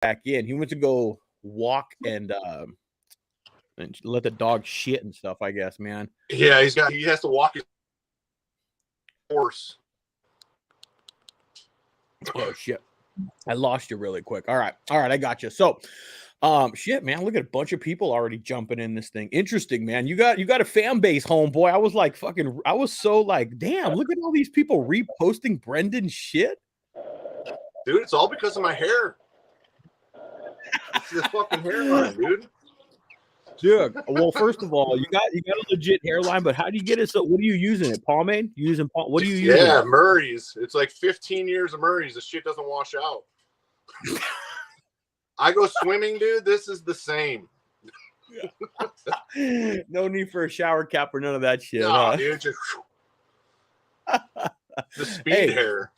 back in. He went to go walk and let the dog shit and stuff, I guess, man. Yeah, he has to walk his horse. Oh shit. I lost you really quick. All right, I got you. So shit, man, look at a bunch of people already jumping in this thing. Interesting, man. You got a fan base, homeboy. I was so like, damn, look at all these people reposting Brendan's shit. Dude, it's all because of my hair. It's this fucking hairline, dude. Dude, well, first of all, you got a legit hairline, but how do you get it? So, what are you using? It pomade? You using what are you using? Yeah, Murray's. It's like 15 years of Murray's. The shit doesn't wash out. I go swimming, dude. This is the same. No need for a shower cap or none of that shit. No, dude, just the speed hair.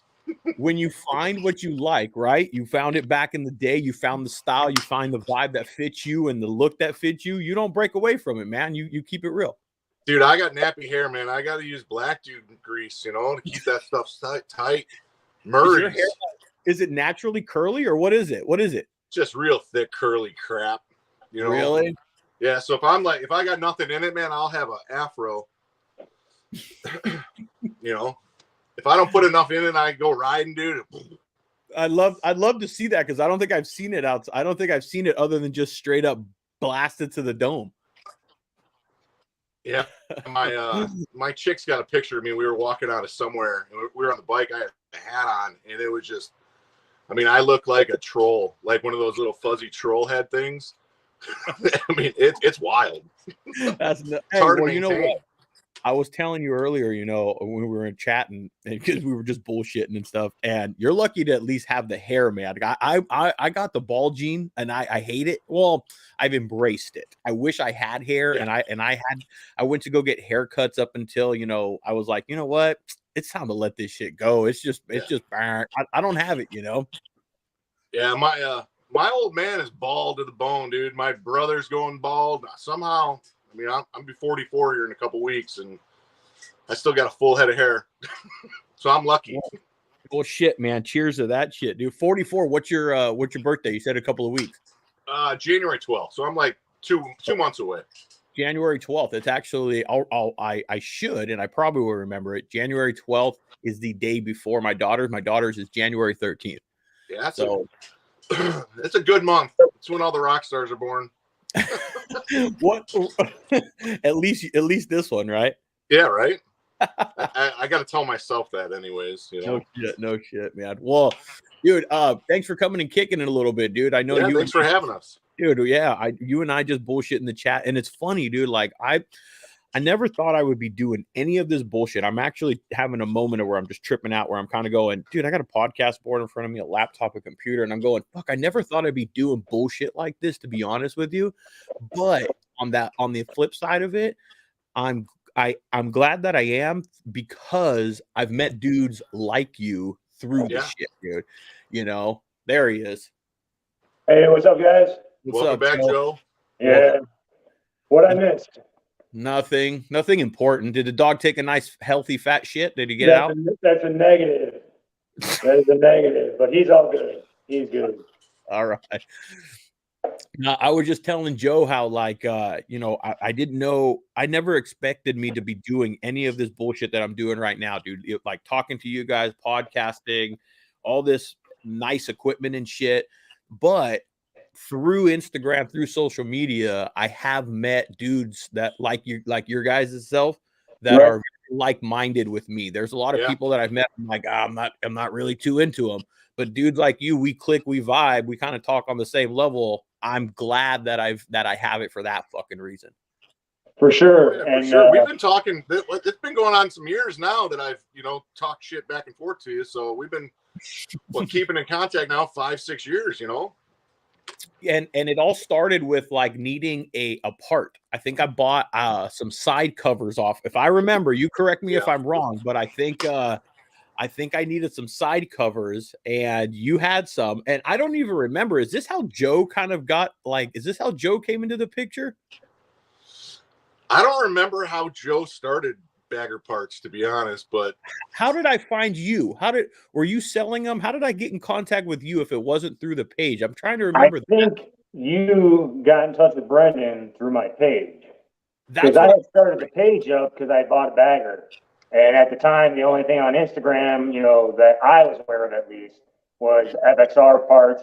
When you find what you like, right? You found it back in the day. You found the style. You find the vibe that fits you and the look that fits you. You don't break away from it, man. You keep it real. Dude, I got nappy hair, man. I got to use black dude grease, to keep that stuff tight. Murray's. Is it naturally curly or what is it? What is it? Just real thick, curly crap. Really? Yeah. So if I got nothing in it, man, I'll have an afro. If I don't put enough in it, I go riding, dude. I'd love to see that because I don't think I've seen it out. I don't think I've seen it other than just straight up blasted to the dome. Yeah, my chick's got a picture of me. We were walking out of somewhere, and we were on the bike. I had a hat on, and it was just. I look like a troll, like one of those little fuzzy troll head things. It's wild. It's hard to maintain. You know what? I was telling you earlier, when we were in chatting, because we were just bullshitting and stuff. And you're lucky to at least have the hair, man. I got the bald gene, and I hate it. Well, I've embraced it. I wish I had hair, yeah. I went to go get haircuts up until I was like, you know what? It's time to let this shit go. It's just I don't have it, Yeah, my old man is bald to the bone, dude. My brother's going bald somehow. I'm be 44 here in a couple weeks, and I still got a full head of hair. So I'm lucky. Well, shit, man. Cheers to that shit, dude. 44. What's your birthday? You said a couple of weeks. January 12th. So I'm like two months away. January 12th. It's actually I should, and I probably will remember it. January 12th is the day before my daughter's. My daughter's is January 13th. Yeah, it's a good month. It's when all the rock stars are born. What? at least this one, right? Yeah, right. I got to tell myself that, anyways. No shit, man. Well, dude, thanks for coming and kicking it a little bit, dude. I know you. Thanks for having us, dude. Yeah, you and I just bullshit in the chat, and it's funny, dude. Like I never thought I would be doing any of this bullshit. I'm actually having a moment where I'm just tripping out, where I'm kind of going, dude, I got a podcast board in front of me, a laptop, a computer, and I'm going, fuck, I never thought I'd be doing bullshit like this, to be honest with you. But on the flip side of it, I'm glad that I am, because I've met dudes like you through this shit, dude. There he is. Hey, what's up, guys? Welcome back, Joe. Yeah. What I missed? Nothing important. Did the dog take a nice, healthy, fat shit? Did he get out? That's a negative. That is a negative, but he's all good. He's good. All right. Now, I was just telling Joe how, I didn't know, I never expected me to be doing any of this bullshit that I'm doing right now, dude. Like talking to you guys, podcasting, all this nice equipment and shit. But through Instagram, through social media, I have met dudes that like your guys' self that are like-minded with me. There's a lot of people that I've met. I'm like, I'm not really too into them, but dudes like you, we click, we vibe, we kind of talk on the same level. I'm glad that I have it for that fucking reason. For sure. Yeah, for sure. We've been talking. It's been going on some years now that I've talked shit back and forth to you. So we've been keeping in contact now 5-6 years. And it all started with needing a part. I think I bought some side covers off. If I remember, you correct me if I'm wrong, but I think I needed some side covers, and you had some. And I don't even remember. Is this how Joe kind of got is this how Joe came into the picture? I don't remember how Joe started bagger parts, to be honest. But how did I find you? Were you selling them? How did I get in contact with you if it wasn't through the page? I'm trying to remember. I think you got in touch with Brendan through my page. That's Because I what had started the page up because I bought a bagger. And at the time, the only thing on Instagram, you know, that I was aware of at least was FXR parts,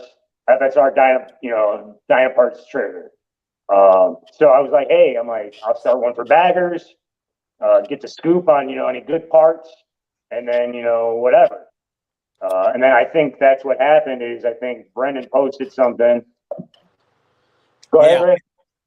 FXR Dyna parts trigger. So I was like, hey, I'll start one for baggers, get the scoop on, you know, any good parts, and then, you know, whatever. And then I think that's what happened is I think Brendan posted something. Go ahead, Ray.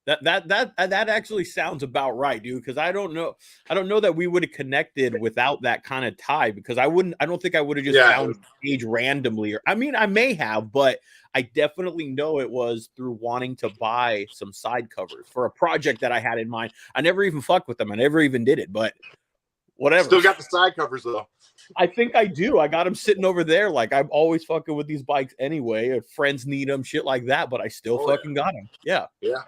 That actually sounds about right, dude. Because I don't know that we would have connected without that kind of tie. Because I don't think I would have just found the page randomly. I mean, I may have, but I definitely know it was through wanting to buy some side covers for a project that I had in mind. I never even fucked with them. I never even did it, but whatever. Still got the side covers though. I think I do. I got them sitting over there. Like I'm always fucking with these bikes anyway. If friends need them, shit like that. But I still fucking got them. Yeah. Yeah.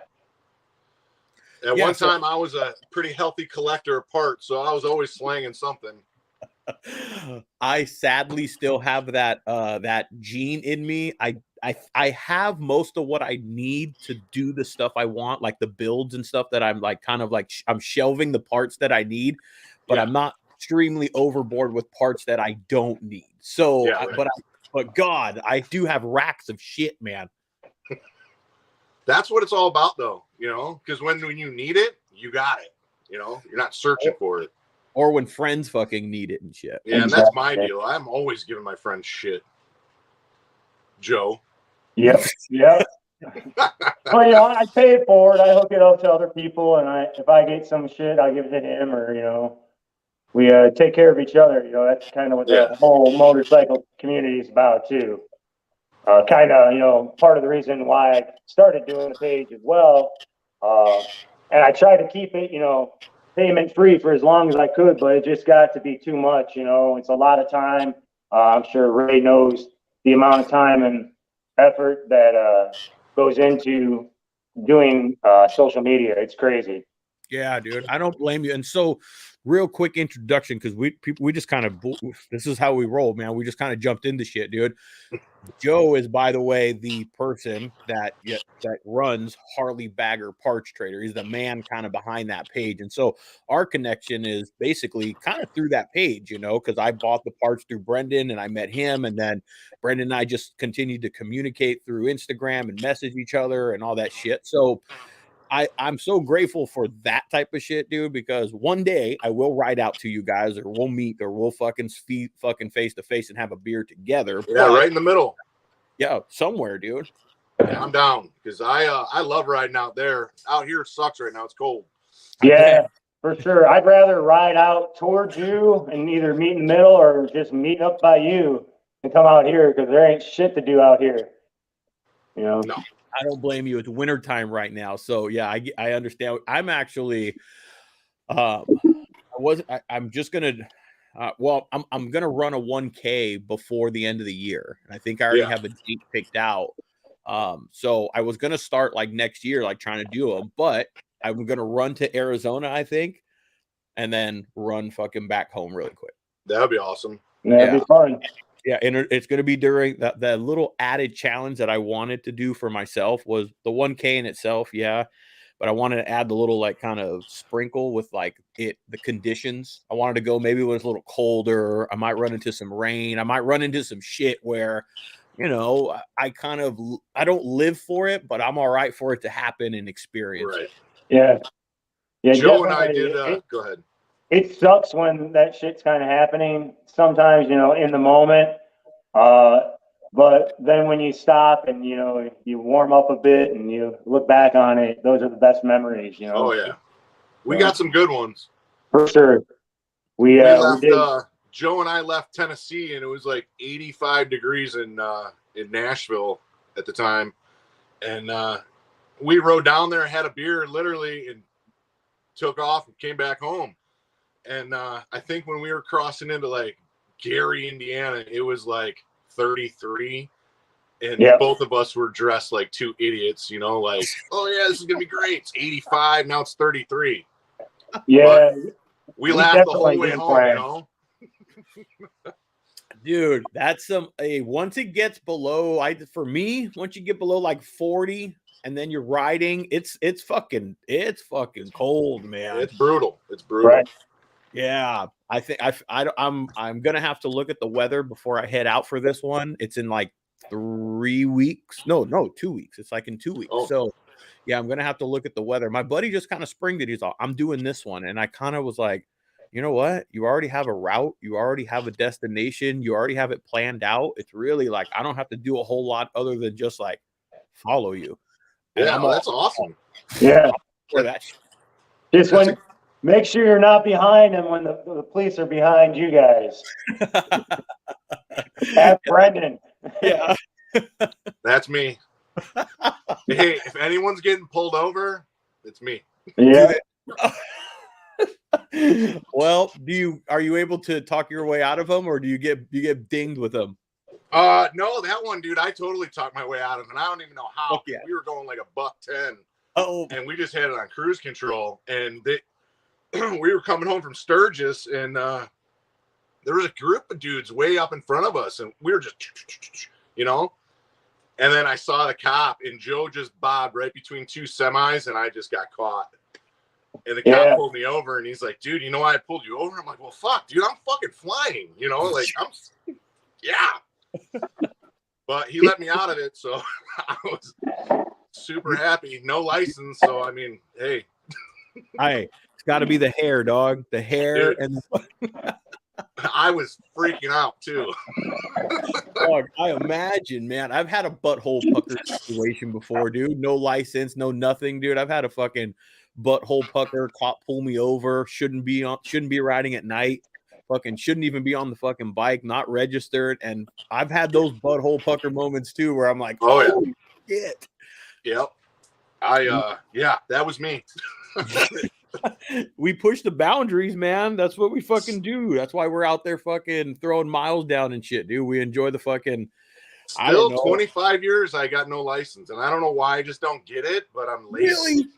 At one time, I was a pretty healthy collector of parts, so I was always slanging something. I sadly still have that gene in me. I have most of what I need to do the stuff I want, like the builds and stuff that I'm like kind of like I'm shelving the parts that I need, but I'm not extremely overboard with parts that I don't need. So, but God, I do have racks of shit, man. That's what it's all about, though, you know, because when you need it, you got it. You know, you're not searching for it. Or when friends fucking need it and shit. Yeah, and that's my deal. I'm always giving my friends shit. Joe. Yep. Well, you know, I pay it forward. I hook it up to other people, and if I get some shit, I'll give it to him, or you know, we take care of each other. You know, that's kind of what the whole motorcycle community is about too. Kind of, you know, part of the reason why I started doing the page as well. And I try to keep it, you know, payment free for as long as I could, but it just got to be too much. You know, it's a lot of time. I'm sure Ray knows the amount of time and effort that goes into doing social media. It's crazy. Yeah, dude, I don't blame you. And so, real quick introduction, because we just kind of this is how we roll, man. We just kind of jumped into shit, dude. Joe is, by the way, the person that runs Harley Bagger Parts Trader. He's the man kind of behind that page, and so our connection is basically kind of through that page, you know, because I bought the parts through Brendan, and I met him, and then Brendan and I just continued to communicate through Instagram and message each other and all that shit. So I'm so grateful for that type of shit, dude, because one day I will ride out to you guys, or we'll meet, or we'll fucking face to face and have a beer together. Yeah, right in the middle. Yeah, somewhere, dude. Yeah, I'm down because I love riding out there. Out here it sucks right now. It's cold. Yeah, for sure. I'd rather ride out towards you and either meet in the middle or just meet up by you and come out here because there ain't shit to do out here. You know? No. I don't blame you. It's winter time right now. So yeah, I understand. I'm actually, I'm just going to, I'm going to run a 1K before the end of the year. And I think I already have a date picked out. So I was going to start like next year, like trying to do them, but I'm going to run to Arizona, I think, and then run fucking back home really quick. That'd be awesome. That'd be fun. Yeah, and it's going to be during that little added challenge that I wanted to do for myself was the 1K in itself, but I wanted to add the little like kind of sprinkle with like the conditions. I wanted to go maybe when it's a little colder. I might run into some rain. I might run into some shit where, you know, I don't live for it, but I'm all right for it to happen and experience. Right. Yeah. Joe and I did. Go ahead. It sucks when that shit's kind of happening sometimes, you know, in the moment. But then when you stop and, you know, you warm up a bit and you look back on it, those are the best memories, you know. Oh, yeah. We got some good ones. For sure. We left, Joe and I left Tennessee, and it was like 85 degrees in Nashville at the time. And we rode down there, had a beer literally, and took off and came back home. And I think when we were crossing into like Gary, Indiana, it was like 33. And both of us were dressed like two idiots, you know, like, oh, yeah, this is going to be great. It's 85. Now it's 33. Yeah. We laughed the whole definitely way didn't home, plan. you know? Dude, that's once it gets below, for me, once you get below like 40 and then you're riding, it's fucking cold, man. It's brutal. It's brutal. Right. Yeah, I think I'm gonna have to look at the weather before I head out for this one. It's in like 3 weeks. No, 2 weeks. It's like in 2 weeks. Oh. So yeah, I'm gonna have to look at the weather. My buddy just kind of springed it. He's all, I'm doing this one, and I kind of was like, you know what? You already have a route. You already have a destination. You already have it planned out. It's really like I don't have to do a whole lot other than just like follow you. And Yeah, that's awesome. Yeah. For that. Just make sure you're not behind them when the police are behind you guys. Ask Brendan. Yeah. That's me. Hey, if anyone's getting pulled over, it's me. Yeah. Well, are you able to talk your way out of them, or do you get dinged with them? No, that one, dude, I totally talked my way out of it, and I don't even know how. Yeah. We were going like $110. Oh, and we just had it on cruise control, and we were coming home from Sturgis, and there was a group of dudes way up in front of us, and we were just, you know, and then I saw the cop, and Joe just bobbed right between two semis, and I just got caught. And the cop pulled me over, and he's like, dude, you know why I pulled you over? I'm like, well, fuck, dude, I'm fucking flying, you know, like, yeah. But he let me out of it, so I was super happy. No license, so I mean, hey. It's got to be the hair, dog. The hair, dude, and I was freaking out too. dog, I imagine, man. I've had a butthole pucker situation before, dude. No license, no nothing, dude. I've had a fucking butthole pucker. Cop pull me over. Shouldn't be riding at night. Fucking shouldn't even be on the fucking bike. Not registered. And I've had those butthole pucker moments too, where I'm like, oh yeah. Shit. Yep. Yeah, that was me. We push the boundaries, man. That's what we fucking do. That's why we're out there fucking throwing miles down and shit, dude. We enjoy the fucking. Still 25 years, I got no license, and I don't know why. I just don't get it, but I'm lazy.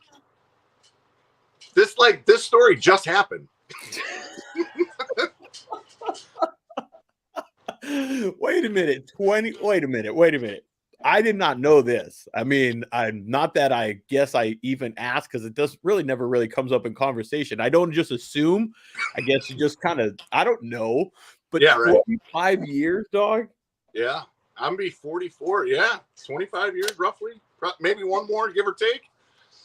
Really? This story just happened. Wait a minute. I did not know this. I mean, I'm not that I guess I even asked, because it does really never really comes up in conversation. I don't just assume. I guess you just kind of, I don't know. But yeah, right. 25 years, dog. Yeah, I'm gonna be 44. Yeah, 25 years roughly. Maybe one more, give or take.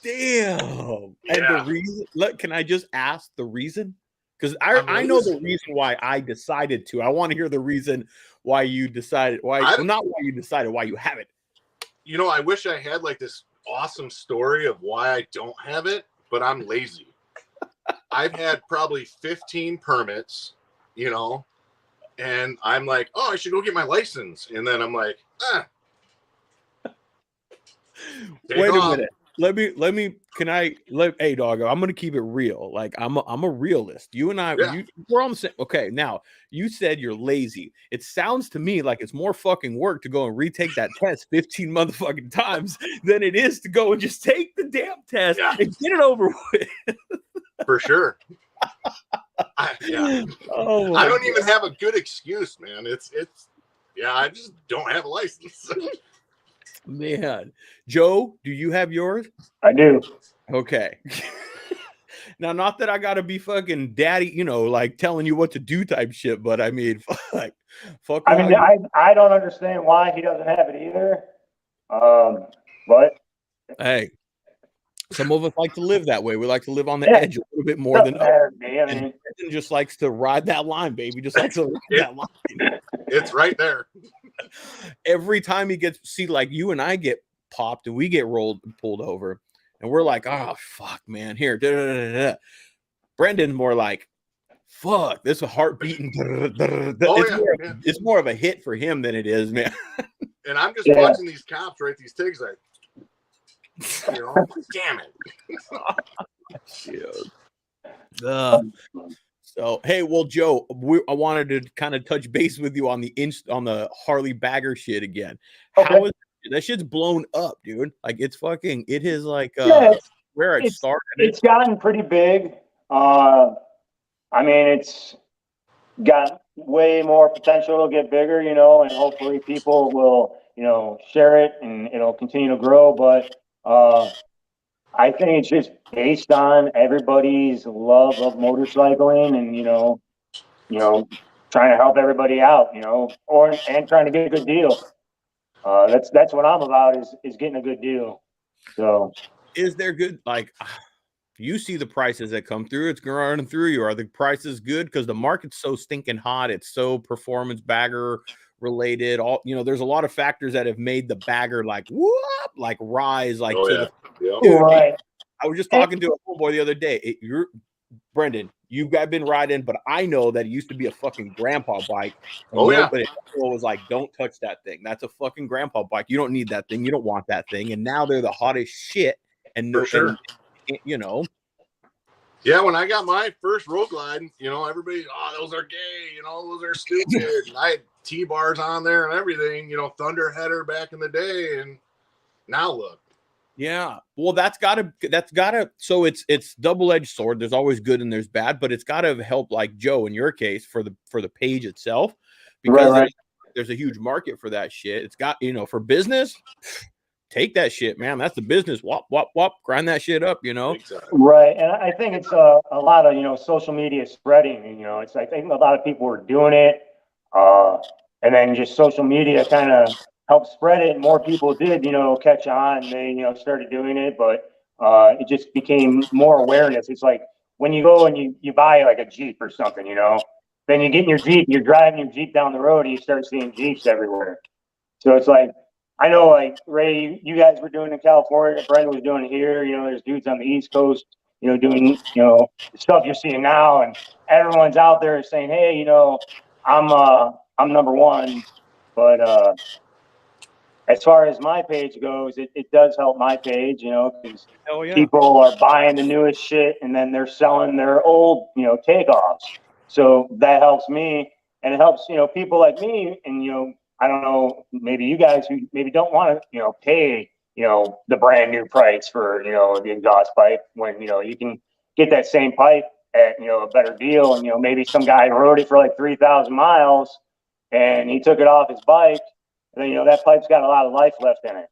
Damn. Yeah. And the reason, can I just ask the reason? Because I know the reason why I decided to. I want to hear the reason why you decided. Not why you decided, why you have it. You know, I wish I had like this awesome story of why I don't have it, but I'm lazy. I've had probably 15 permits, you know, and I'm like, oh, I should go get my license. And then I'm like, Wait a minute. Hey dog, I'm gonna keep it real. Like I'm a realist. You and I, we're on the same. Okay, now you said you're lazy. It sounds to me like it's more fucking work to go and retake that test 15 motherfucking times than it is to go and just take the damn test and get it over with. For sure. I don't even have a good excuse, man. I just don't have a license. Man, Joe, do you have yours? I do. Okay. Now, not that I gotta be fucking daddy, you know, like telling you what to do type shit, but I mean, fuck. I mean, I don't understand why he doesn't have it either. But hey, some of us like to live that way. We like to live on the edge a little bit more than others. And just likes to ride that line, baby. Just likes to ride that line. It's right there. Every time he gets like you and I get popped and we get pulled over, and we're like, oh fuck, man, here. Brendan's more like, fuck, this is a heart beating. It's more of a hit for him than it is, man. And I'm just watching these cops write these tickets like, you know, damn it. So hey, well, Joe, I wanted to kind of touch base with you on the Harley bagger shit again. Okay. How is that shit's blown up, dude? Like it is like where it started. It's gotten pretty big. I mean, it's got way more potential to get bigger, you know, and hopefully people will, you know, share it and it'll continue to grow. But I think it's just based on everybody's love of motorcycling and, you know, trying to help everybody out, you know, and trying to get a good deal. That's what I'm about is getting a good deal. So is there good, like, you see the prices that come through, it's running through you. Are the prices good? Because the market's so stinking hot. It's so performance bagger related. All, you know, there's a lot of factors that have made the bagger like whoop, like rise, like Oh, to yeah. the Yep. right. I was just talking to a homeboy the other day. You're Brendan, you've been riding, but I know that it used to be a fucking grandpa bike. Oh, yeah. Nobody was like, don't touch that thing. That's a fucking grandpa bike. You don't need that thing. You don't want that thing. And now they're the hottest shit. And For sure. and, you know, yeah, when I got my first road glide, you know, everybody, oh, those are gay, you know, those are stupid. And I had T-bars on there and everything, you know, Thunder header back in the day, and now look. yeah. Well, that's gotta so it's double-edged sword. There's always good and there's bad, but it's gotta help, like Joe in your case, for the page itself, because Right. there's a huge market for that shit. It's got, you know, for business, take that shit, man. That's the business. Wop, wop, wop, grind that shit up, you know? Exactly. Right. And I think it's a lot of, you know, social media spreading, and, you know, it's like, I think a lot of people were doing it. And then just social media kind of helped spread it. And more people did, you know, catch on, and they, you know, started doing it, but, it just became more awareness. It's like when you go and you buy like a Jeep or something, you know, then you get in your Jeep, you're driving your Jeep down the road and you start seeing Jeeps everywhere. So it's like, I know, like, Ray, you guys were doing it in California, Brendan was doing it here, you know, there's dudes on the East Coast, you know, doing, you know, the stuff you're seeing now, and everyone's out there saying, hey, you know, I'm number one. But as far as my page goes, it does help my page, you know, because Hell yeah. people are buying the newest shit and then they're selling their old, you know, takeoffs. So that helps me, and it helps, you know, people like me. And, you know, I don't know, maybe you guys who maybe don't want to, you know, pay, you know, the brand new price for, you know, the exhaust pipe, when, you know, you can get that same pipe at, you know, a better deal. And, you know, maybe some guy rode it for like 3,000 miles and he took it off his bike. And then, you know, that pipe's got a lot of life left in it.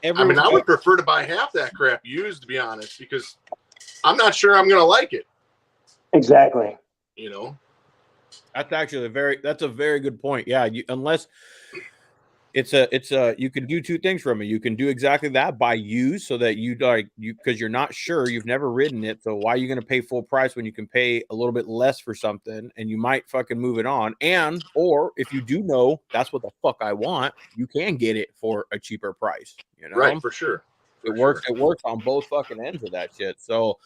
I mean, I would prefer to buy half that crap used, to be honest, because I'm not sure I'm going to like it. Exactly. You know? That's actually a very good point. Yeah, unless it's you can do two things from it. You can do exactly that, buy used, so that because you're not sure, you've never ridden it, so why are you going to pay full price when you can pay a little bit less for something and you might fucking move it on? And or if you do know that's what the fuck I want, you can get it for a cheaper price, you know? Right, for sure. It works on both fucking ends of that shit. So,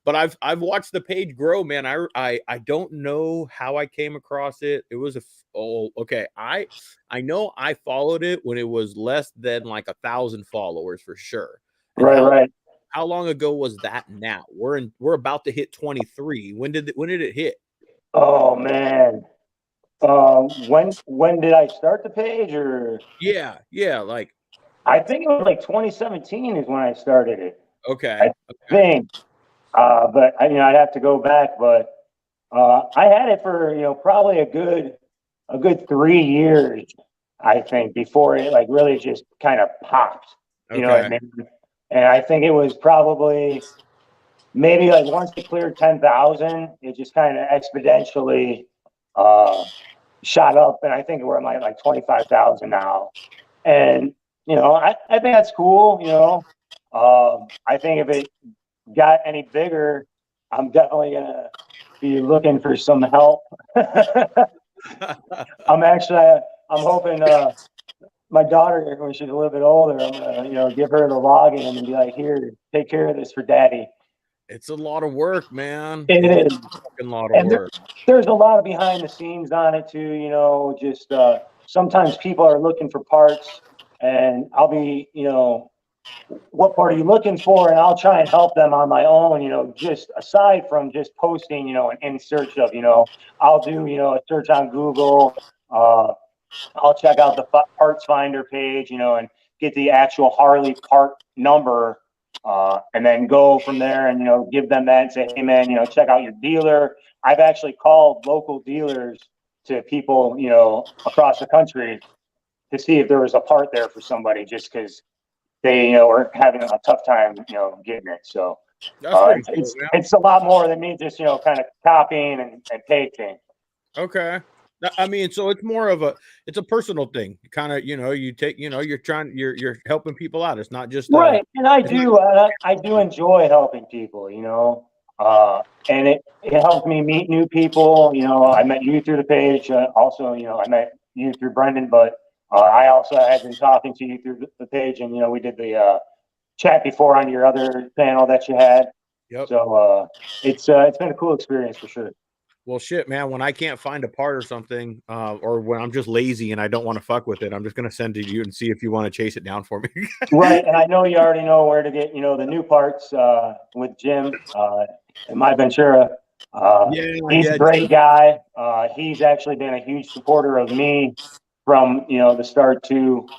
but I've watched the page grow, man. I don't know how I came across it. It was okay. I know I followed it when it was less than like 1,000 followers for sure. And right. How long ago was that now? We're about to hit 23. When did it hit? Oh man. When did I start the page? Or Yeah, like I think it was like 2017 is when I started it. okay. I think. But you know, I'd have to go back. But I had it for, you know, probably a good 3 years, I think, before it like really just kind of popped. You know what I mean? And I think it was probably maybe like once it cleared 10,000, it just kind of exponentially shot up. And I think we're at like 25,000 now. And, you know, I think that's cool. You know, I think if it got any bigger, I'm definitely going to be looking for some help. I'm hoping my daughter, when she's a little bit older, I'm going to, you know, give her the login and be like, here, take care of this for daddy. It's a lot of work, man. It is a fucking lot of work. There's a lot of behind the scenes on it too, you know, just sometimes people are looking for parts and I'll be, you know, what part are you looking for? And I'll try and help them on my own, you know, just aside from just posting, you know, and in search of, you know, I'll do, you know, a search on Google. I'll check out the parts finder page, you know, and get the actual Harley part number and then go from there and, give them that and say, hey man, check out your dealer. I've actually called local dealers to people, across the country to see if there was a part there for somebody, just because they, were having a tough time, getting it. So it's a lot more than me just, kind of copying and pasting. Okay. I mean, so it's more of it's a personal thing. Kind of, you take, you're helping people out. It's not just right. And I do enjoy helping people, and it helps me meet new people. I met you through the page. Also, I met you through Brendan, but I also had been talking to you through the page, and we did the chat before on your other panel that you had. Yep. So it's been a cool experience for sure. Well, shit, man, when I can't find a part or something, or when I'm just lazy and I don't want to fuck with it, I'm just going to send it to you and see if you want to chase it down for me. Right. And I know you already know where to get, the new parts with Jim in my Ventura. He's a great guy. He's actually been a huge supporter of me from, the start too.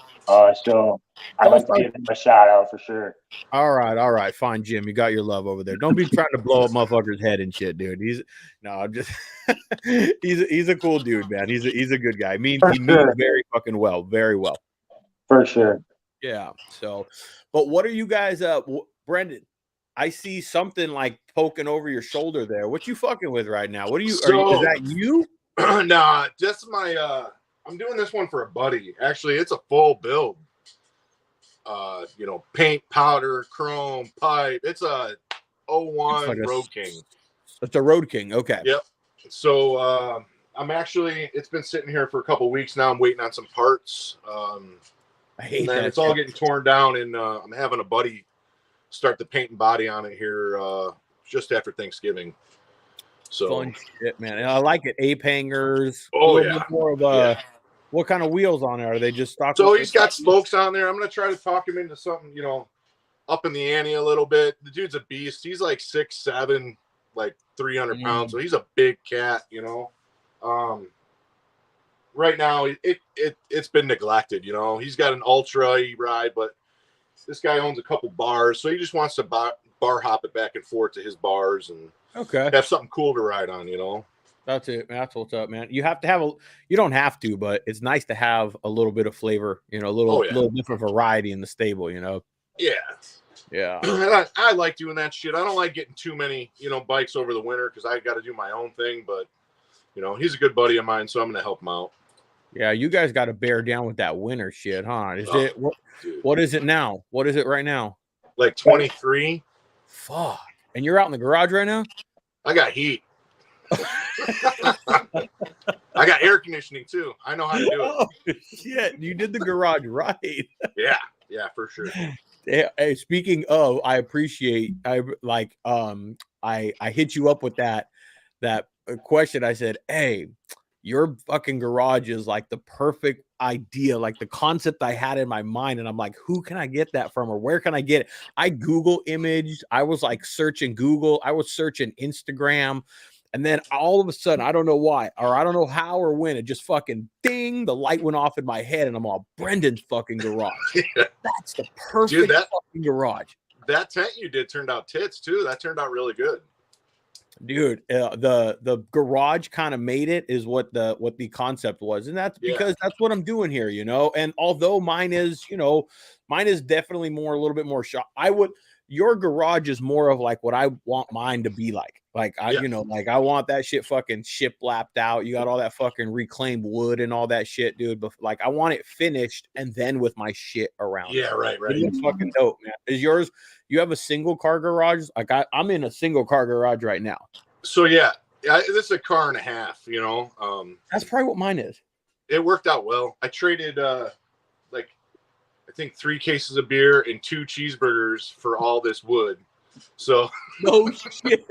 So I'd like to give him a shout out for sure. All right, fine, Jim. You got your love over there. Don't be trying to blow up motherfucker's head and shit, dude. I'm just he's a cool dude, man. He's a good guy. He means very fucking well, very well. For sure. Yeah. So, but what are you guys? Brendan, I see something like poking over your shoulder there. What you fucking with right now? What are you? Is that you? Nah, just my. I'm doing this one for a buddy. Actually, it's a full build. Paint, powder, chrome, pipe. It's a 01 like Road King. It's a Road King. Okay. Yep. So it's been sitting here for a couple weeks now. I'm waiting on some parts. I hate that. It's all getting torn down, and I'm having a buddy start the paint and body on it here just after Thanksgiving. So fun shit, man. And I like it. Ape hangers. Oh yeah. More of what kind of wheels on there? Are they just stock? So he's got spokes on there. I'm gonna try to talk him into something, up in the ante a little bit. The dude's a beast. He's like 6'7", like 300 pounds. So he's a big cat, Right now it's been neglected, He's got an Ultra he ride, but this guy owns a couple bars, so he just wants to bar hop it back and forth to his bars and have something cool to ride on, That's it, man. That's what's up, man. You have to have you don't have to, but it's nice to have a little bit of flavor, a little different variety in the stable, Yeah. Yeah. I like doing that shit. I don't like getting too many, bikes over the winter because I got to do my own thing, but he's a good buddy of mine, so I'm going to help him out. Yeah, you guys got to bear down with that winter shit, huh? What is it now? What is it right now? Like 23. Fuck. And you're out in the garage right now? I got heat. I got air conditioning too. I know how to do it. Oh, shit, you did the garage right. Yeah, for sure. Hey, speaking of, I appreciate. I hit you up with that question. I said, "Hey, your fucking garage is like the perfect idea, like the concept I had in my mind." And I'm like, who can I get that from, or where can I get it? I Google imaged. I was like searching Google. I was searching Instagram. And then all of a sudden, I don't know why, or I don't know how or when, it just fucking ding, the light went off in my head, and I'm all, Brendan's fucking garage. Yeah. That's the perfect fucking garage. That tent you did turned out tits too. That turned out really good. Dude, the garage kind of made it, is what the concept was, and that's because that's what I'm doing here, And although mine is definitely a little bit more shop. Your garage is more of like what I want mine to be like. Like I want that shit fucking shiplapped out. You got all that fucking reclaimed wood and all that shit, dude. But like I want it finished and then with my shit around. Yeah, right. It's fucking dope, man. Is yours? You have a single car garage? Like I'm in a single car garage right now. So this is a car and a half. That's probably what mine is. It worked out well. I traded I think 3 cases of beer and 2 cheeseburgers for all this wood. So no shit.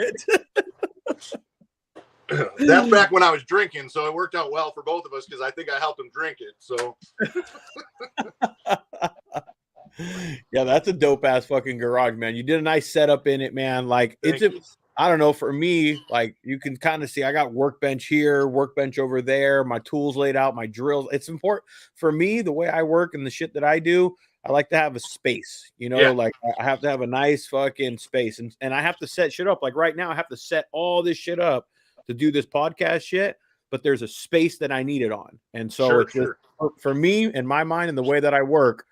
That's back when I was drinking, so it worked out well for both of us because I think I helped him drink it. So yeah, that's a dope ass fucking garage, man. You did a nice setup in it, man. Like I don't know. For me, like you can kind of see, I got workbench here, workbench over there, my tools laid out, my drills. It's important for me, the way I work and the shit that I do. I like to have a space, Yeah. like I have to have a nice fucking space, and I have to set shit up. Like right now, I have to set all this shit up to do this podcast shit, but there's a space that I need it on, and so Sure, it's just, for me in my mind and the way that I work.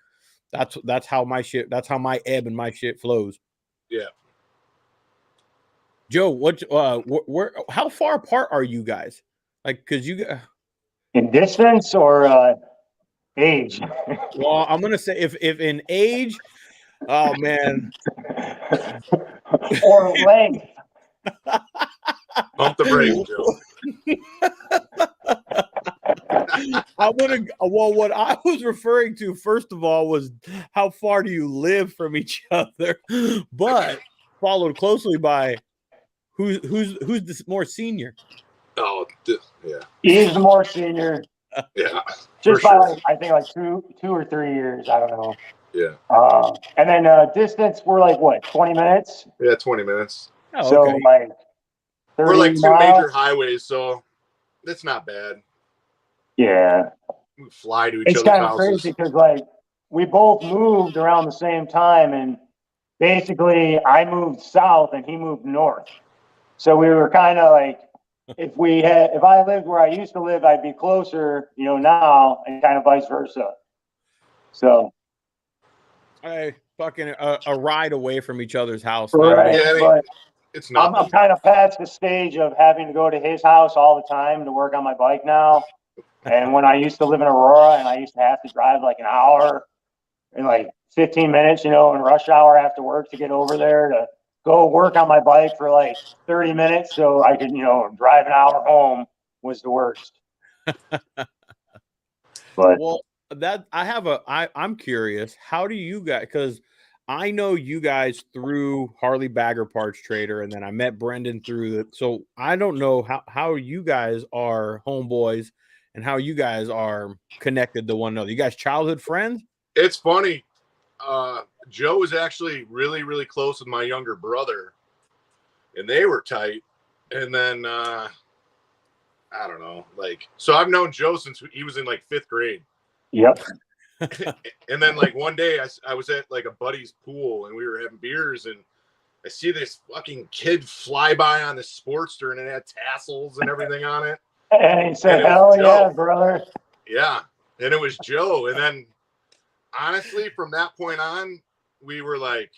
That's how my shit. That's how my ebb and my shit flows. Yeah. Joe, where, how far apart are you guys? Like, cause you, In distance or age? well, I'm gonna say if in age, oh man, or length. Pump the brakes, Joe. well, what I was referring to first of all was how far do you live from each other, but followed closely by who's the more senior. Oh, yeah. He's the more senior. Yeah. Just for by sure. like, I think like 2 or 3 years. I don't know. Yeah. And then distance, we're like what, 20 minutes? Yeah, 20 minutes. Oh, So okay. like 30 We're like 2 miles. major highways, so it's not bad. Yeah. We fly to each It's other's kind of houses. crazy because like we both moved around the same time, and basically I moved south and he moved north. So we were kind of like, if I lived where I used to live, I'd be closer, now, and kind of vice versa. So Hey, fucking a ride away from each other's house. right, Yeah, I mean, but it's not. I'm kind of past the stage of having to go to his house all the time to work on my bike now. And when I used to live in Aurora and I used to have to drive like an hour and like 15 minutes, in rush hour after work to get over there to go work on my bike for like 30 minutes so I could, drive an hour home was the worst. But Well, I'm curious, how do you guys, because I know you guys through Harley Bagger Parts Trader, and then I met Brendan through so I don't know how you guys are homeboys and how you guys are connected to one another. You guys childhood friends? It's funny. Joe was actually really, really close with my younger brother, and they were tight. And then I don't know, so I've known Joe since he was in like 5th grade. Yep. And then like one day I was at like a buddy's pool and we were having beers, and I see this fucking kid fly by on this Sportster, and it had tassels and everything on it. And he said, hell yeah, brother. Yeah. And it was Joe. And then honestly, from that point on, we were like,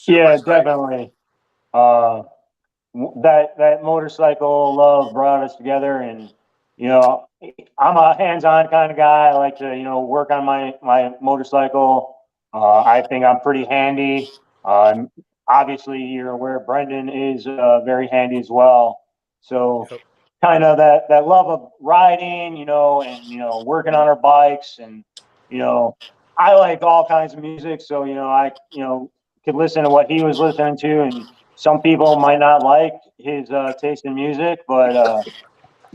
yeah, tight. definitely. That motorcycle love brought us together, and I'm a hands-on kind of guy. I like to work on my motorcycle. I think I'm pretty handy. Obviously, you're aware Brendan is very handy as well. So kind of that love of riding, and working on our bikes, and I like all kinds of music. So I could listen to what he was listening to, and some people might not like his taste in music, but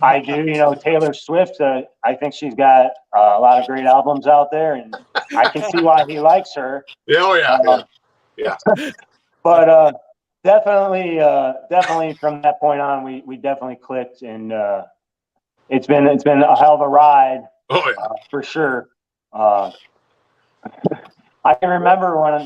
I do. Taylor Swift, I think she's got a lot of great albums out there, and I can see why he likes her. Yeah, oh yeah, yeah. But definitely from that point on, we definitely clicked, and it's been a hell of a ride. Oh yeah, for sure. I can remember when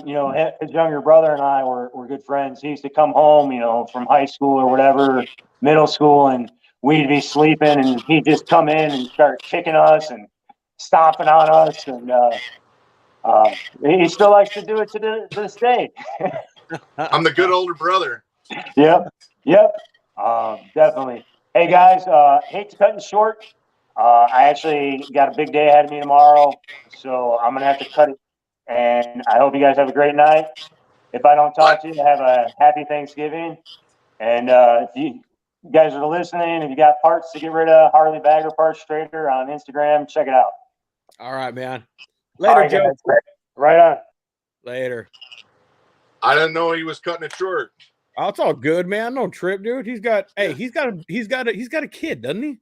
his younger brother and I were good friends. He used to come home, from high school or whatever, middle school, and we'd be sleeping, and he'd just come in and start kicking us and stomping on us, and he still likes to do it to this day. I'm the good older brother. Yep. Definitely. Hey guys, hate to cut it short. I actually got a big day ahead of me tomorrow, so I'm gonna have to cut it. And I hope you guys have a great night. If I don't talk to you, have a happy Thanksgiving. And if you guys are listening, if you got parts to get rid of, Harley Bagger Parts Trader on Instagram, check it out. All right, man. Later, right, Joe. Guys. Right on. Later. I didn't know he was cutting it short. Oh, it's all good, man. No trip, dude. He's got a kid, doesn't he?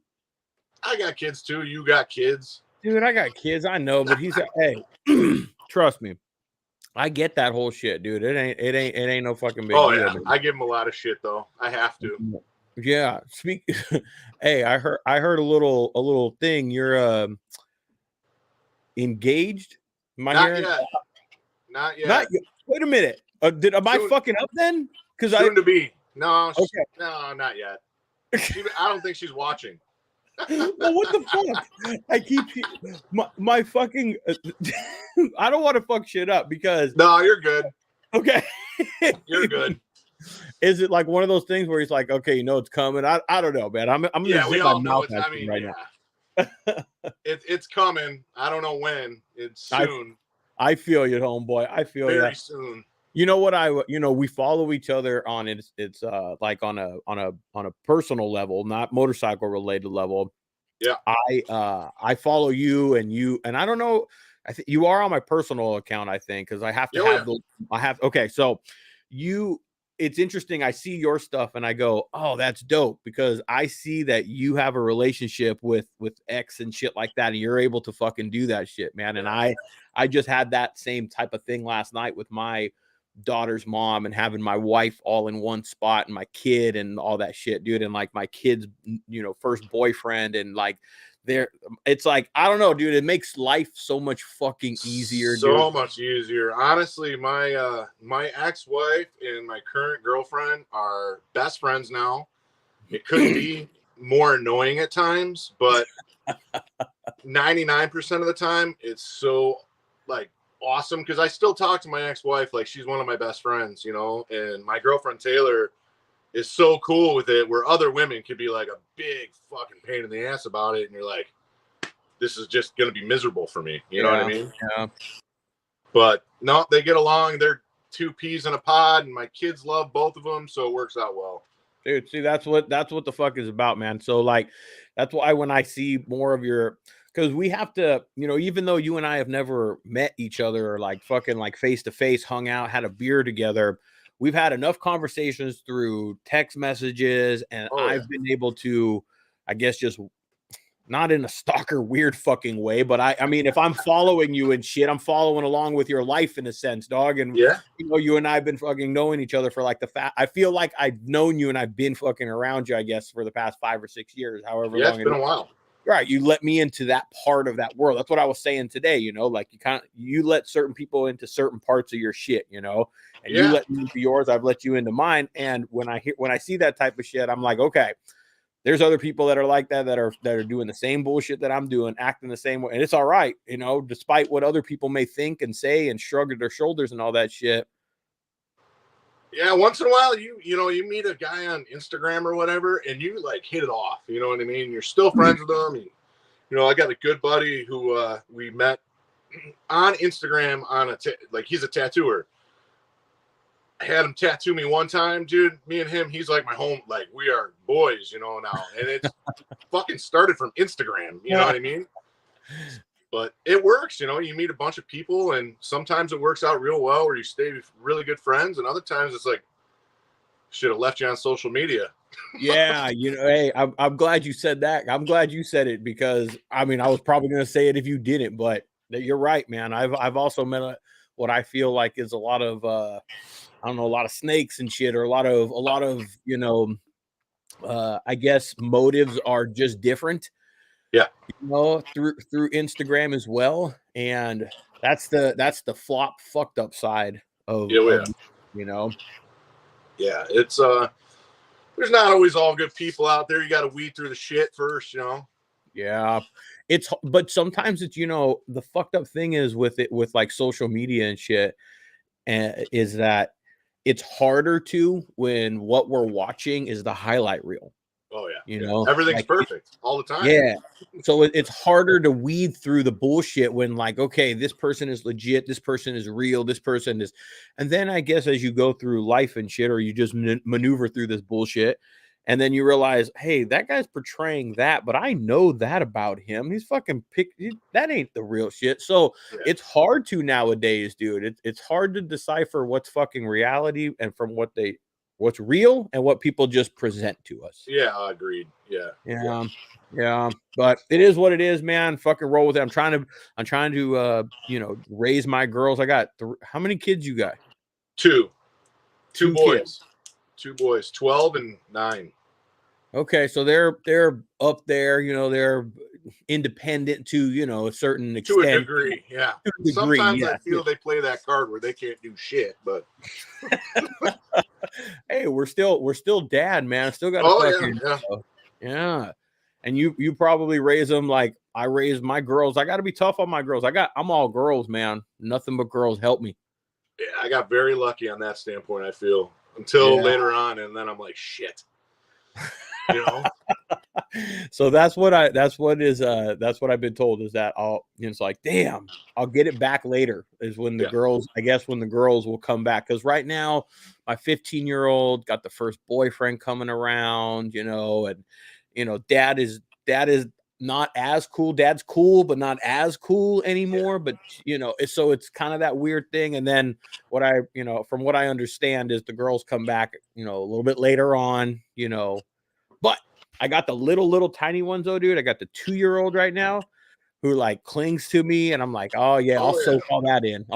I got kids too. You got kids. Dude, I got kids. I know, but he's hey, trust me. I get that whole shit, dude. It ain't no fucking big Oh deal. yeah, Man. I give him a lot of shit though. I have to. Yeah. Hey, I heard a little thing. You're engaged. Am I Not hearing? yet. Not yet. Not yet. Wait a minute. Am I fucking up then? Because soon to be. No. Okay. No, not yet. I don't think she's watching. Well, what the fuck? I keep my fucking. I don't want to fuck shit up because. No, you're good. Okay. You're good. Is it like one of those things where he's like, okay, you know it's coming? I don't know, man. I'm gonna Yeah, zip we my all know mouth it's. at I you mean, right yeah. It's coming. I don't know when. It's soon. I feel you, homeboy. I feel you. Very soon. You know what we follow each other on it's like on a personal level, not motorcycle related level. Yeah. I follow you and I don't know. I think you are on my personal account, I think, because I have to have those. Okay, so it's interesting. I see your stuff and I go, oh, that's dope, because I see that you have a relationship with X and shit like that, and you're able to fucking do that shit, man. And I just had that same type of thing last night with my daughter's mom and having my wife all in one spot and my kid and all that shit, dude. And like my kid's, first boyfriend and like it's like, I don't know, dude, it makes life so much fucking easier. So much easier. Honestly, my ex-wife and my current girlfriend are best friends now. It could be more annoying at times, but 99% of the time it's so like awesome, because I still talk to my ex-wife like she's one of my best friends, and my girlfriend Taylor is so cool with it, where other women could be like a big fucking pain in the ass about it, and you're like, this is just gonna be miserable for me, you know what I mean? Yeah. But no, they get along. They're two peas in a pod, and my kids love both of them, so it works out well. Dude, see, that's what the fuck is about, man. So like, that's why when I see more of your, because we have to, even though you and I have never met each other or like fucking like face to face, hung out, had a beer together, we've had enough conversations through text messages, and I've been able to, I guess, just not in a stalker weird fucking way, but I mean, if I'm following you and shit, I'm following along with your life in a sense, dog. And you and I have been fucking knowing each other for like I feel like I've known you and I've been fucking around you, I guess, for the past 5 or 6 years, however long. It's been a while. Right. You let me into that part of that world. That's what I was saying today, like you let certain people into certain parts of your shit, and you let me into yours. I've let you into mine. And when I see that type of shit, I'm like, okay, there's other people that are like that are doing the same bullshit that I'm doing, acting the same way. And it's all right, despite what other people may think and say and shrug their shoulders and all that shit. Yeah, once in a while you meet a guy on Instagram or whatever, and you like hit it off. You know what I mean? You're still friends with them. And, I got a good buddy who we met on Instagram on he's a tattooer. I had him tattoo me one time, dude. Me and him, he's like my home, like we are boys, now. And it's fucking started from Instagram, you know what I mean? But it works, you meet a bunch of people, and sometimes it works out real well where you stay really good friends, and other times it's like, should have left you on social media. Yeah, hey, I'm glad you said that. I'm glad you said it, because I mean, I was probably going to say it if you didn't, but you're right, man. I've also met what I feel like is a lot of I don't know, a lot of snakes and shit, or a lot of I guess motives are just different. Yeah. Through Instagram as well. And that's the flop fucked up side of Yeah, it's there's not always all good people out there. You got to weed through the shit first, Yeah. But sometimes it's, the fucked up thing is with like social media and shit, and is that it's harder to when what we're watching is the highlight reel. Oh yeah. Everything's perfect all the time. Yeah. So it's harder to weed through the bullshit when like, okay, this person is legit, this person is real, this person is, and then I guess as you go through life and shit, or you just maneuver through this bullshit, and then you realize, hey, that guy's portraying that, but I know that about him. He's fucking that ain't the real shit. So it's hard to nowadays, dude. It's hard to decipher what's fucking reality and from what what's real and what people just present to us. Yeah, agreed. Yeah. Yeah. But it is what it is, man. Fucking roll with it. I'm trying to raise my girls. I got how many kids you got? Two boys. Kids. 2 boys, 12 and 9. Okay, so they're up there, they're independent to, a certain extent. To a degree, yeah. Sometimes I feel they play that card where they can't do shit, but hey, we're still dad, man. I still got yeah. And you probably raise them like I raised my girls. I got to be tough on my girls. I'm all girls, man. Nothing but girls help me. Yeah, I got very lucky on that standpoint, I feel, until later on, and then I'm like, shit. So that's what I've been told is that it's like, damn, I'll get it back later is when the girls, I guess when the girls will come back. Cause right now my 15-year-old got the first boyfriend coming around, and, dad is not as cool. Dad's cool, but not as cool anymore. But, so it's kind of that weird thing. And then from what I understand is the girls come back, a little bit later on, but I got the little tiny ones though, dude. I got the 2-year-old right now who like clings to me, and I'm like, oh yeah, I'll soak all that in.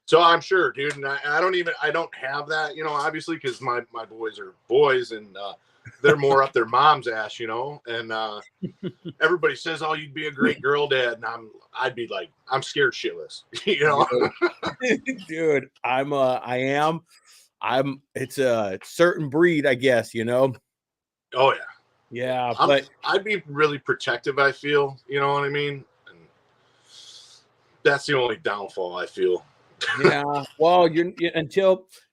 So I'm sure, dude. And I don't have that, obviously, because my boys are boys and they're more up their mom's ass, and everybody says, oh, you'd be a great girl dad. And I'd be like, I'm scared shitless, Dude, I am. It's a certain breed, I guess, Oh yeah. Yeah, but I'd be really protective, I feel, you know what I mean? And that's the only downfall, I feel. Yeah. Well,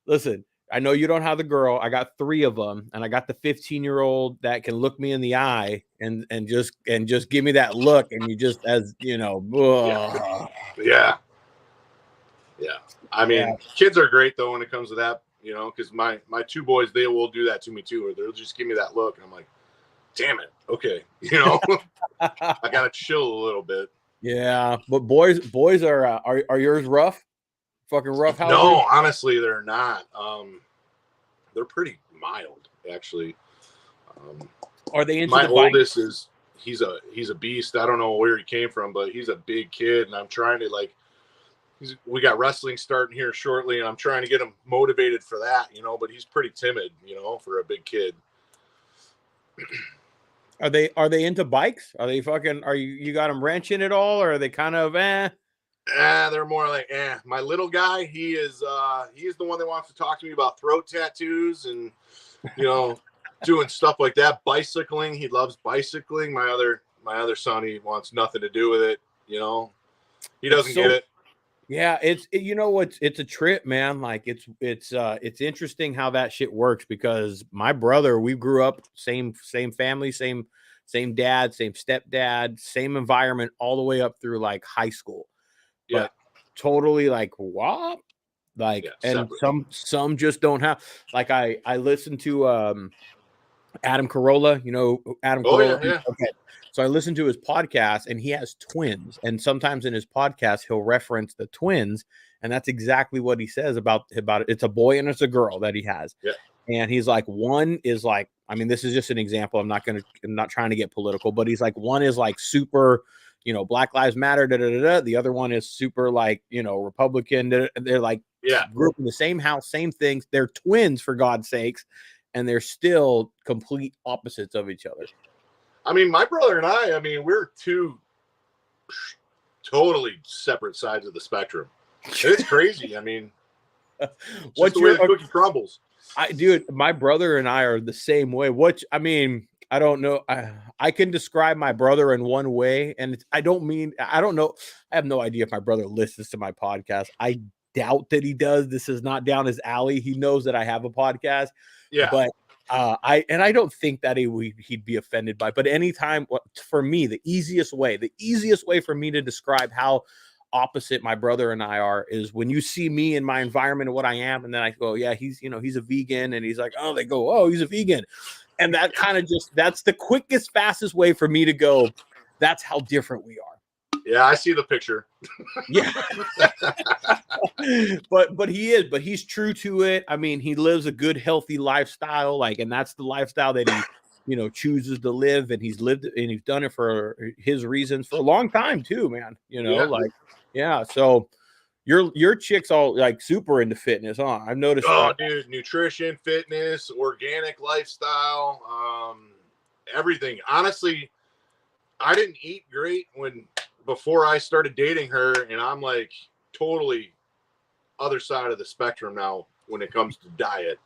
listen, I know you don't have the girl. I got 3 of them, and I got the 15-year-old that can look me in the eye and just give me that look, and you just Yeah. I mean, kids are great though when it comes to that, because my 2 boys, they will do that to me too, or they'll just give me that look, and I'm like, damn it, okay, I gotta chill a little bit. Yeah, but boys are yours rough? Fucking rough? No, honestly, they're not. They're pretty mild, actually. Are they into my the oldest bike? He's a beast. I don't know where he came from, but he's a big kid, and I'm trying to we got wrestling starting here shortly, and I'm trying to get him motivated for that, but he's pretty timid, for a big kid. Are they into bikes? Are they you got them wrenching at all, or are they kind of they're more like My little guy, he's the one that wants to talk to me about throat tattoos and doing stuff like that. Bicycling, he loves bicycling. My other son, he wants nothing to do with it. He doesn't get it. Yeah, it's a trip, man. Like it's interesting how that shit works, because my brother, we grew up same family, same dad, same stepdad, same environment all the way up through like high school. Yeah. But totally like what? Like and separate. Some just don't have, like I listened to Adam Carolla, Adam Carolla. Yeah. Okay. So I listened to his podcast, and he has twins, and sometimes in his podcast he'll reference the twins, and that's exactly what he says about it. It's a boy and it's a girl that he has. Yeah. And he's like, one is like, I mean, this is just an example. I'm not trying to get political, but he's like, one is like super, Black Lives Matter, the other one is super like, Republican. They're like, grew up in the same house, same things. They're twins, for God's sakes, and they're still complete opposites of each other. I mean, my brother and I mean, we're 2 totally separate sides of the spectrum. It's crazy. I mean, what's the way the cookie crumbles? Dude, my brother and I are the same way. I don't know. I can describe my brother in one way, and I don't know. I have no idea if my brother listens to my podcast. I doubt that he does. This is not down his alley. He knows that I have a podcast. Yeah. But I don't think that he'd be offended by it. But anytime, for me, the easiest way for me to describe how opposite my brother and I are is when you see me in my environment and what I am, and then I go, yeah, he's a vegan, and he's like, oh, they go, oh, he's a vegan. And that kind of that's the quickest, fastest way for me to go, that's how different we are. Yeah, I see the picture. Yeah. but he's true to it. I mean, he lives a good, healthy lifestyle, like, and that's the lifestyle that he, chooses to live, and he's lived and he's done it for his reasons for a long time too, man. Like, yeah. So your chick's all like super into fitness, huh? I've noticed. Oh, dude, nutrition, fitness, organic lifestyle, everything. Honestly, I didn't eat great before I started dating her, and I'm like totally other side of the spectrum now when it comes to diet.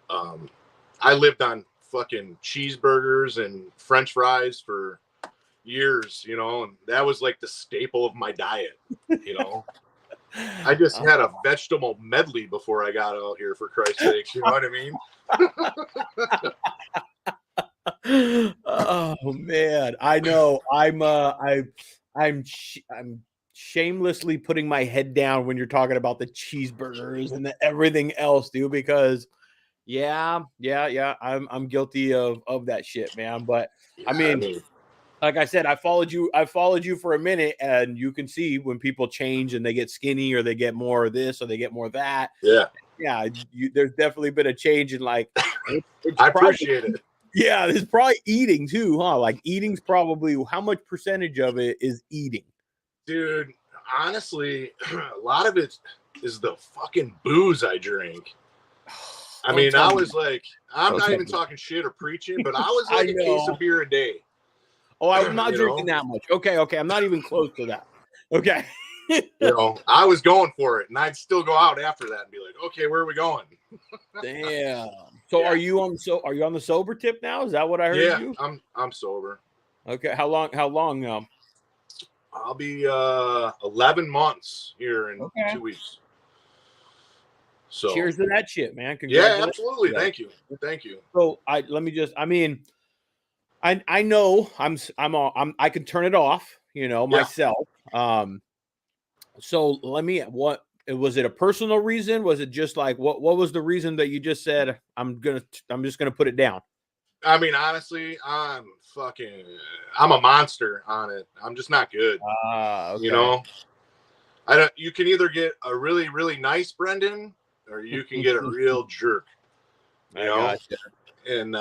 I lived on fucking cheeseburgers and French fries for years, and that was like the staple of my diet, I just had a vegetable medley before I got out here, for Christ's sakes. You know what I mean? Oh man, I know. I'm shamelessly putting my head down when you're talking about the cheeseburgers and everything else, dude. Because yeah, I'm guilty of that shit, man. But I mean, like I said, I followed you for a minute, and you can see when people change and they get skinny or they get more of this or they get more of that. Yeah. There's definitely been a change in like. I appreciate it. Yeah, there's probably eating too, huh? Like eating's probably how much percentage of it is eating? Dude, honestly, a lot of it is the fucking booze I drink. I mean, I was like, I'm not even talking shit or preaching, but I was like a case of beer a day. Oh, I'm not drinking that much. Okay. I'm not even close to that. Okay. I was going for it, and I'd still go out after that and be like, okay, where are we going? Damn. So are you on the sober tip now? Is that what I heard you? Yeah, I'm sober. Okay. How long now? I'll be 11 months here in 2 weeks. So cheers to that shit, man. Yeah, absolutely. Thank you. So I know I can turn it off, myself. So what was it, a personal reason? Was it just like what was the reason that you just said I'm just gonna put it down? I mean, honestly, I'm a monster on it. I'm just not good. Okay. You can either get a really, really nice Brendan, or you can get a real jerk. Gotcha. And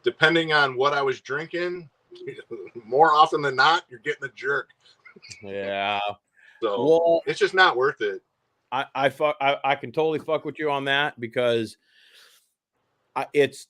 depending on what I was drinking, more often than not, you're getting a jerk. Yeah. So it's just not worth it. I can totally fuck with you on that, because it's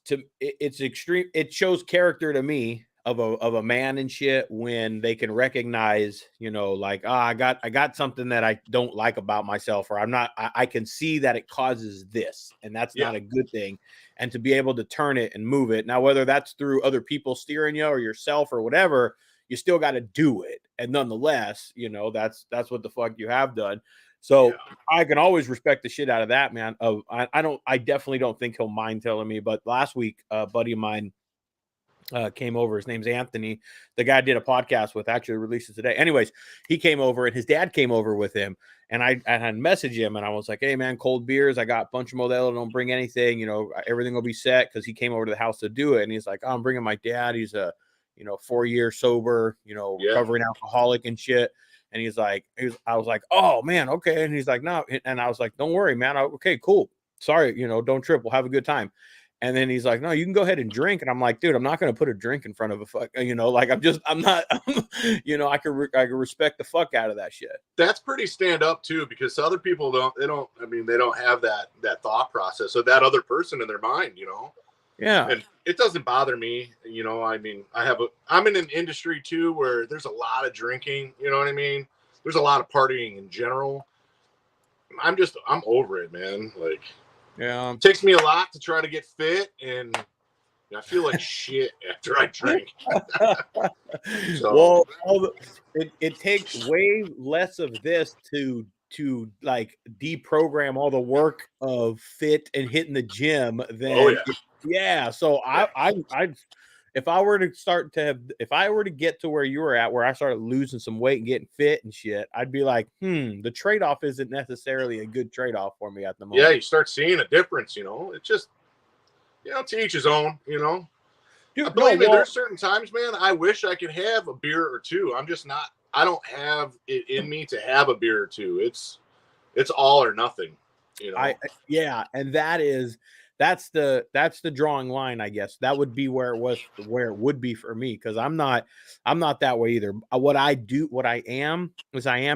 extreme. It shows character to me of a man and shit when they can recognize, like, I got something that I don't like about myself, or I can see that it causes this, and that's not a good thing. And to be able to turn it and move it. Now, whether that's through other people steering you or yourself or whatever, you still got to do it. And nonetheless, that's what the fuck you have done. So I can always respect the shit out of that, man. I definitely don't think he'll mind telling me, but last week, a buddy of mine came over. His name's Anthony. The guy I did a podcast with, actually releases today. Anyways, he came over, and his dad came over with him. And I had messaged him, and I was like, hey, man, cold beers. I got a bunch of Modelo. Don't bring anything. Everything will be set, because he came over to the house to do it. And he's like, oh, I'm bringing my dad. He's a 4-year sober, recovering alcoholic and shit. And I was like, oh, man, okay. And he's like, no. And I was like, don't worry, man. Okay, cool. Sorry, don't trip. We'll have a good time. And then he's like, no, you can go ahead and drink. And I'm like, dude, I'm not going to put a drink in front of a fuck, like I'm not, I can respect the fuck out of that shit. That's pretty stand up too, because other people they don't have that thought process of that other person in their mind, Yeah. And it doesn't bother me. I'm in an industry too, where there's a lot of drinking, you know what I mean? There's a lot of partying in general. I'm over it, man. Like, yeah, it takes me a lot to try to get fit, and I feel like shit after I drink. So, it takes way less of this to like deprogram all the work of fit and hitting the gym than So I if I were to get to where you were at, where I started losing some weight and getting fit and shit, I'd be like, the trade-off isn't necessarily a good trade-off for me at the moment. Yeah, you start seeing a difference, It's just, to each his own, Dude, believe me, there's certain times, man, I wish I could have a beer or two. I'm just not I don't have it in me to have a beer or two. It's all or nothing, you know. Yeah, and that's the drawing line, I guess. That would be where it would be for me, because I'm not that way either. What I am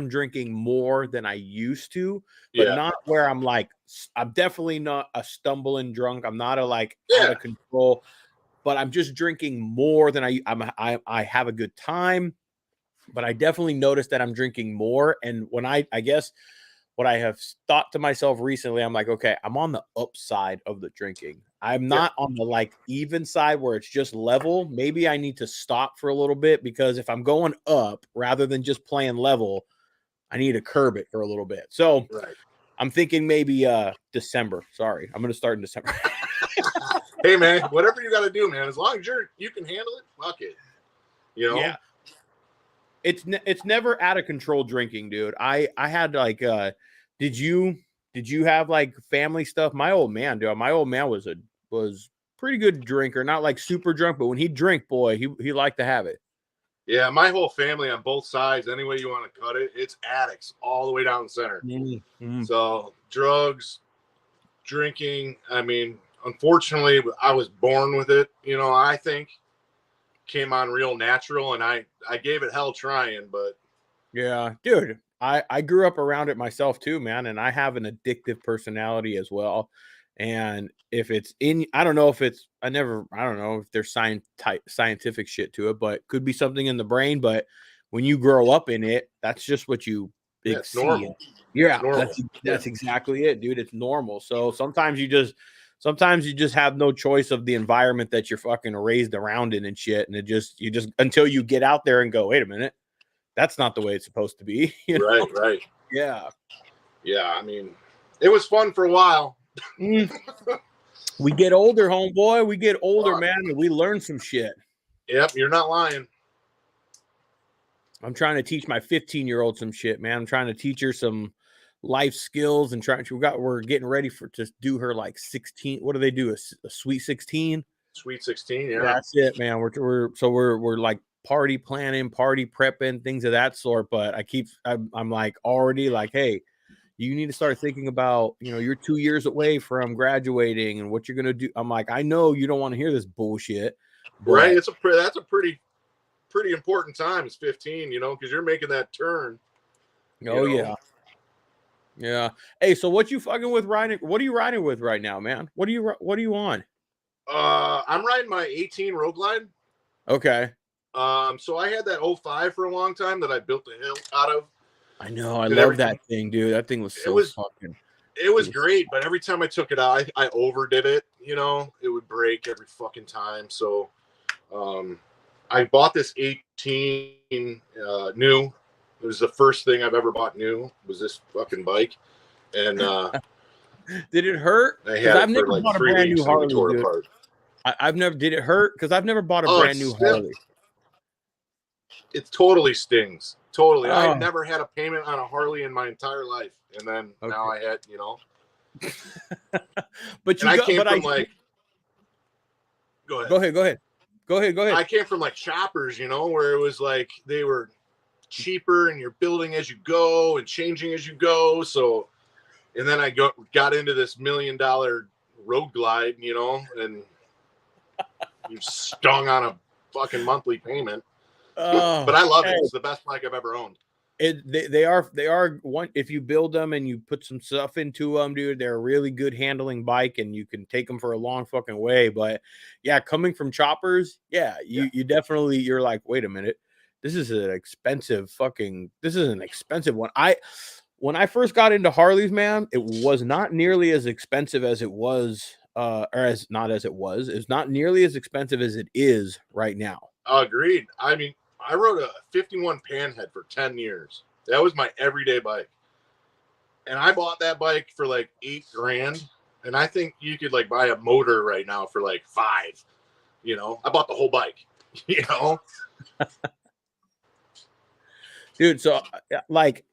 drinking more than I used to, but not where I'm like, I'm definitely not a stumbling drunk. I'm not a like out of control, but I'm just drinking more than I have a good time, but I definitely noticed that I'm drinking more. And when I guess what I have thought to myself recently, I'm like, okay, I'm on the upside of the drinking. I'm not on the like even side where it's just level. Maybe I need to stop for a little bit, because if I'm going up rather than just playing level, I need to curb it for a little bit. So I'm thinking maybe December. Sorry, I'm going to start in December. Hey man, whatever you got to do, man. As long as you can handle it, fuck it. You know. Yeah. It's never out of control drinking, dude. I had like did you have like family stuff? My old man was pretty good drinker, not like super drunk, but when he drank, boy, he liked to have it. Yeah, my whole family on both sides, any way you want to cut it, it's addicts all the way down the center. Mm-hmm. So drugs, drinking, I mean, unfortunately I was born with it, you know. I think came on real natural, and I gave it hell trying, but yeah, dude, I grew up around it myself too, man, and I have an addictive personality as well. And if it's in, I don't know if there's scientific shit to it, but could be something in the brain. But when you grow up in it, that's just what you it's normal. Yeah, that's exactly it, dude. It's normal. So sometimes you just have no choice of the environment that you're fucking raised around in and shit. And you just until you get out there and go, wait a minute, that's not the way it's supposed to be. You know? Right. Yeah. Yeah. I mean, it was fun for a while. We get older, homeboy. We get older, man, and we learn some shit. Yep, you're not lying. I'm trying to teach my 15-year-old some shit, man. I'm trying to teach her some life skills, and we're getting ready to do her like 16. What do they do? A sweet 16? Sweet 16, yeah. That's it, man. We're like party planning, party prepping, things of that sort. But I'm like already like, hey, you need to start thinking about, you know, you're 2 years away from graduating and what you're gonna do. I'm like, I know you don't want to hear this bullshit, right? That's a pretty important time. It's 15, you know, because you're making that turn. Oh yeah. Yeah. Hey, so what you fucking with riding? What are you riding with right now, man? What are you on? I'm riding my 18 Road Glide. Okay. So I had that 05 for a long time that I built the hill out of. I know. I love that thing, dude. That thing was It was great, but every time I took it out, I overdid it. You know, it would break every fucking time. So, I bought this 18 new. It was the first thing I've ever bought new. Was this fucking bike? And did it hurt? I've never bought a brand new Harley. Dude. I've never. Did it hurt? Because I've never bought a brand new Harley. It totally stings. Totally. I've never had a payment on a Harley in my entire life. And then now I had, you know. But I came from like. Go ahead. I came from like choppers, you know, where it was like they were cheaper and you're building as you go and changing as you go. So, and then I got into this $1 million Road Glide, you know, and you stung on a fucking monthly payment. But I love it. It's the best bike I've ever owned. They are one. If you build them and you put some stuff into them, dude, they're a really good handling bike, and you can take them for a long fucking way. But yeah, coming from choppers, you definitely, you're like, wait a minute, this is an expensive one. When I first got into Harleys, man, it was not nearly as expensive as it was, it's not nearly as expensive as it is right now. Agreed. I mean, I rode a 51 Panhead for 10 years. That was my everyday bike. And I bought that bike for like $8,000. And I think you could like buy a motor right now for like $5,000. You know, I bought the whole bike, you know? Dude, so like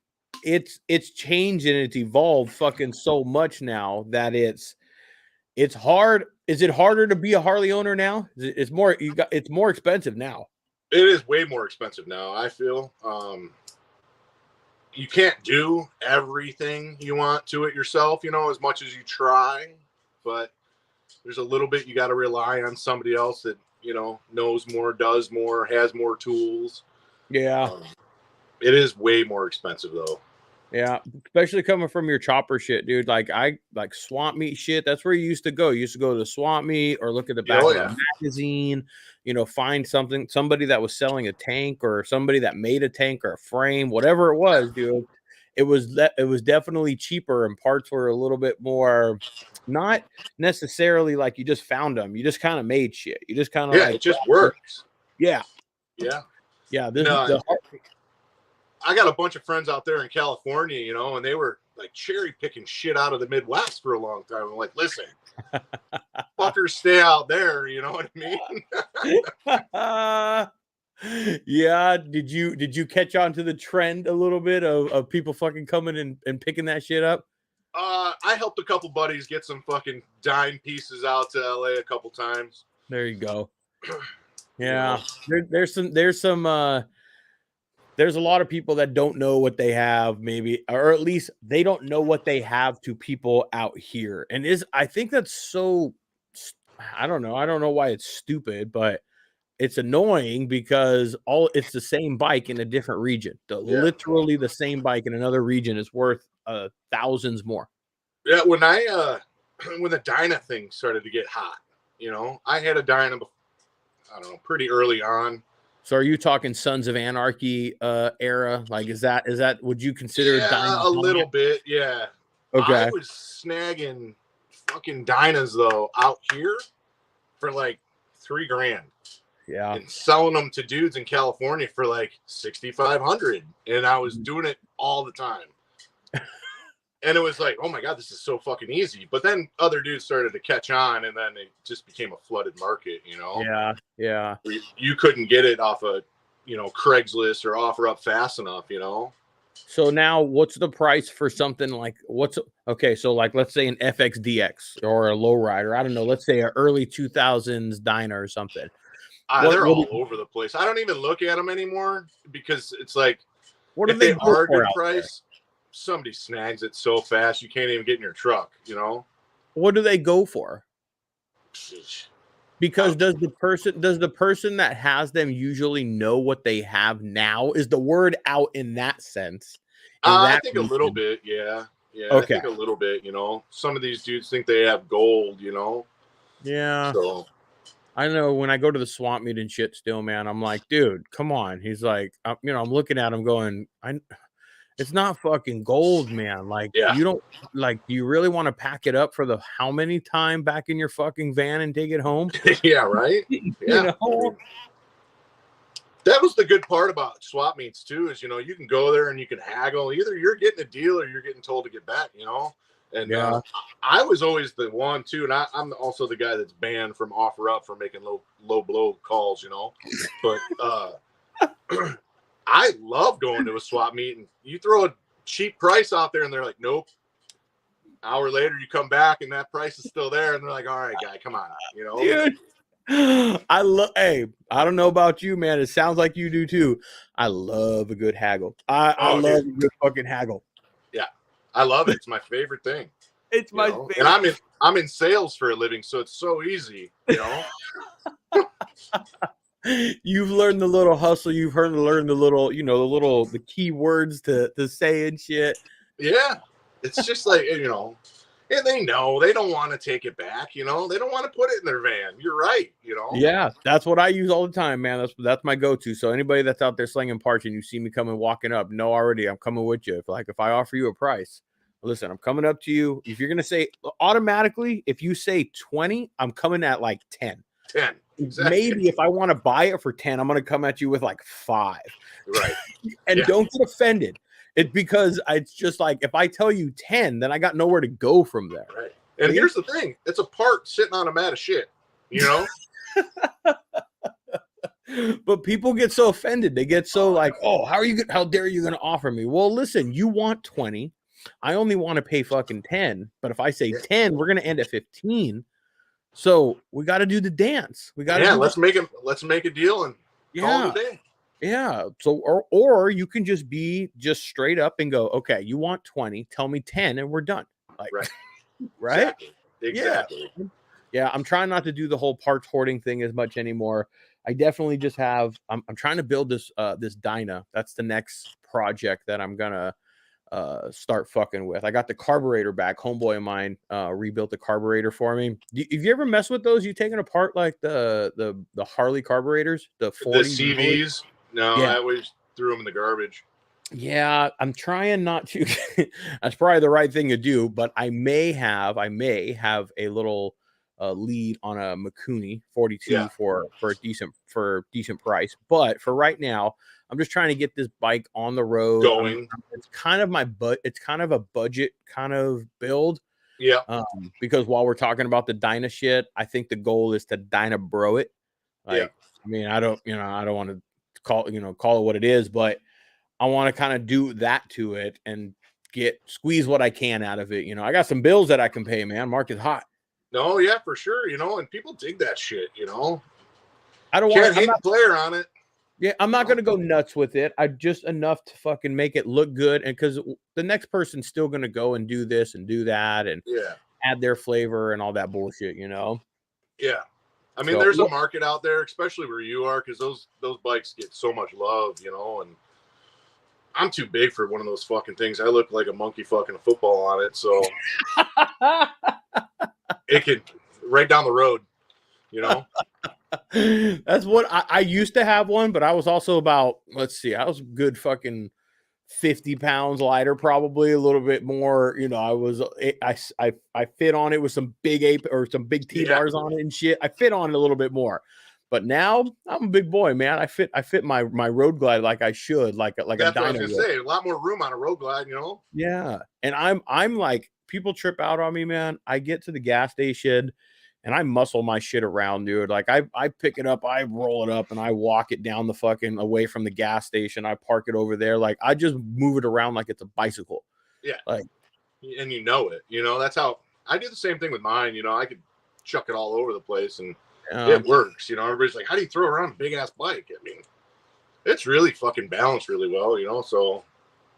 it's changed and it's evolved fucking so much now that it's hard. Is it harder to be a Harley owner now? It's more expensive now. It is way more expensive now, I feel. You can't do everything you want to it yourself, you know, as much as you try, but there's a little bit you got to rely on somebody else that, you know, knows more, does more, has more tools. Yeah. It is way more expensive though. Yeah, especially coming from your chopper shit, dude. Like I like swamp meet shit. That's where you used to go. You used to go to the swamp meet or look at the back of a magazine, you know, find somebody that was selling a tank or somebody that made a tank or a frame, whatever it was, dude. It was definitely cheaper and parts were a little bit more, not necessarily like you just found them. You just kind of made shit. You just kind of like it just works. Yeah. I got a bunch of friends out there in California, you know, and they were like cherry picking shit out of the Midwest for a long time. I'm like, listen, fuckers stay out there. You know what I mean? Yeah. Did you catch on to the trend a little bit of people fucking coming and picking that shit up? I helped a couple buddies get some fucking dime pieces out to LA a couple times. There you go. Yeah. There's a lot of people that don't know what they have, maybe, or at least they don't know what they have to people out here. And I think that's so, I don't know why it's stupid, but it's annoying because it's the same bike in a different region. Literally the same bike in another region is worth thousands more. Yeah, when the Dyna thing started to get hot, you know, I had a Dyna, I don't know, pretty early on. So are you talking Sons of Anarchy era? Like, is that would you consider Dyna a little bit? Yeah. Okay. I was snagging fucking Dynas though out here for like $3,000. Yeah. And selling them to dudes in California for like $6,500. And I was doing it all the time. And it was like, oh my God, this is so fucking easy. But then other dudes started to catch on, and then it just became a flooded market, you know? Yeah, yeah. You couldn't get it off of, you know, Craigslist or OfferUp fast enough, you know? So now what's the price for something like, so like, let's say an FXDX or a lowrider, I don't know, let's say an early 2000s Dyna or something. They're all over the place. I don't even look at them anymore because it's like, what if they are a good price? Somebody snags it so fast you can't even get in your truck, you know. What do they go for? Because does the person that has them usually know what they have now? Is the word out in that sense? I think a little bit, yeah. Okay. I think a little bit, you know. Some of these dudes think they have gold, you know. Yeah. So I know when I go to the swamp meet and shit still, man, I'm like, dude, come on. He's like, you know, I'm looking at him going, it's not fucking gold, man. Like, you don't like, do you really want to pack it up for the how many time back in your fucking van and take it home? Yeah, right. You Yeah. know? That was the good part about swap meets too, is, you know, you can go there and you can haggle. Either you're getting a deal or you're getting told to get back, you know. And I was always the one too, and I'm also the guy that's banned from OfferUp for making low blow calls, you know. But I love going to a swap meet, and you throw a cheap price out there and they're like, nope. Hour later you come back and that price is still there, and they're like, all right, guy, come on, you know. Dude, I don't know about you, man. It sounds like you do too. I love a good haggle. I love a good fucking haggle. Yeah, I love it. It's my favorite thing. It's my favorite. And I'm in sales for a living, so it's so easy, you know. You've learned the little hustle. You've learned the little, you know, the key words to say and shit. Yeah, it's just like, you know, and they know they don't want to take it back. You know, they don't want to put it in their van. You're right. You know. Yeah, that's what I use all the time, man. That's my go-to. So anybody that's out there slinging parts and you see me coming walking up, know already I'm coming with you. If I offer you a price, listen, I'm coming up to you. If you're gonna say automatically, if you say 20, I'm coming at like 10. 10. Exactly. Maybe if I want to buy it for 10, I'm going to come at you with like 5. Right. And don't get offended. It's because it's just like, if I tell you 10, then I got nowhere to go from there. Right. And here's the thing. It's a part sitting on a mat of shit, you know? But people get so offended. They get so like, oh, how dare you going to offer me? Well, listen, you want 20. I only want to pay fucking 10. But if I say 10, we're going to end at 15. So we got to do the dance. We got let's make a deal and Call it a day. Yeah. So, or you can just be just straight up and go, okay, you want 20, tell me 10 and we're done. Like, Right. right. Exactly. Yeah. I'm trying not to do the whole parts hoarding thing as much anymore. I definitely just have, I'm trying to build this, this Dyna. That's the next project that I'm going to, start fucking with. I got the carburetor back. Homeboy of mine rebuilt the carburetor for me. Have you ever messed with those? You taking apart like the Harley carburetors, the 40 The CVs? No, Yeah. I always threw them in the garbage. Yeah, I'm trying not to. That's probably the right thing to do, but I may have a little lead on a Mikuni 42 Yeah. for a decent price. But for right now, I'm just trying to get this bike on the road. Going. It's kind of it's kind of a budget kind of build. Yeah. Because while we're talking about the Dyna shit, I think the goal is to Dyna bro it. Like, Yeah. I mean, I don't want to call it what it is, but I want to kind of do that to it and squeeze what I can out of it. I got some bills that I can pay, man. Market's hot. No, yeah, for sure. And people dig that shit, I don't want to hate the player on it. Yeah, I'm not going to go nuts with it. I just enough to fucking make it look good. And because the next person's still going to go and do this and do that and add their flavor and all that bullshit, Yeah. I mean, there's a market out there, especially where you are, because those bikes get so much love, and I'm too big for one of those fucking things. I look like a monkey fucking a football on it, so it could right down the road, That's what I used to have one, but I was also about, I was good fucking 50 pounds lighter, probably a little bit more. I fit on it with some big some big T-bars on it and shit. I fit on it a little bit more. But now I'm a big boy, man. I fit my Road Glide like I should, like a That's Dyna. what I was gonna say. A lot more room on a Road Glide, Yeah, and I'm like, people trip out on me, man. I get to the gas station and I muscle my shit around, dude. Like I pick it up, I roll it up, and I walk it down the fucking away from the gas station. I park it over there. Like I just move it around like it's a bicycle. Yeah, like, and it. That's how I do the same thing with mine. I could chuck it all over the place and. It works, everybody's like, how do you throw around a big ass bike? I mean, it's really fucking balanced really well, so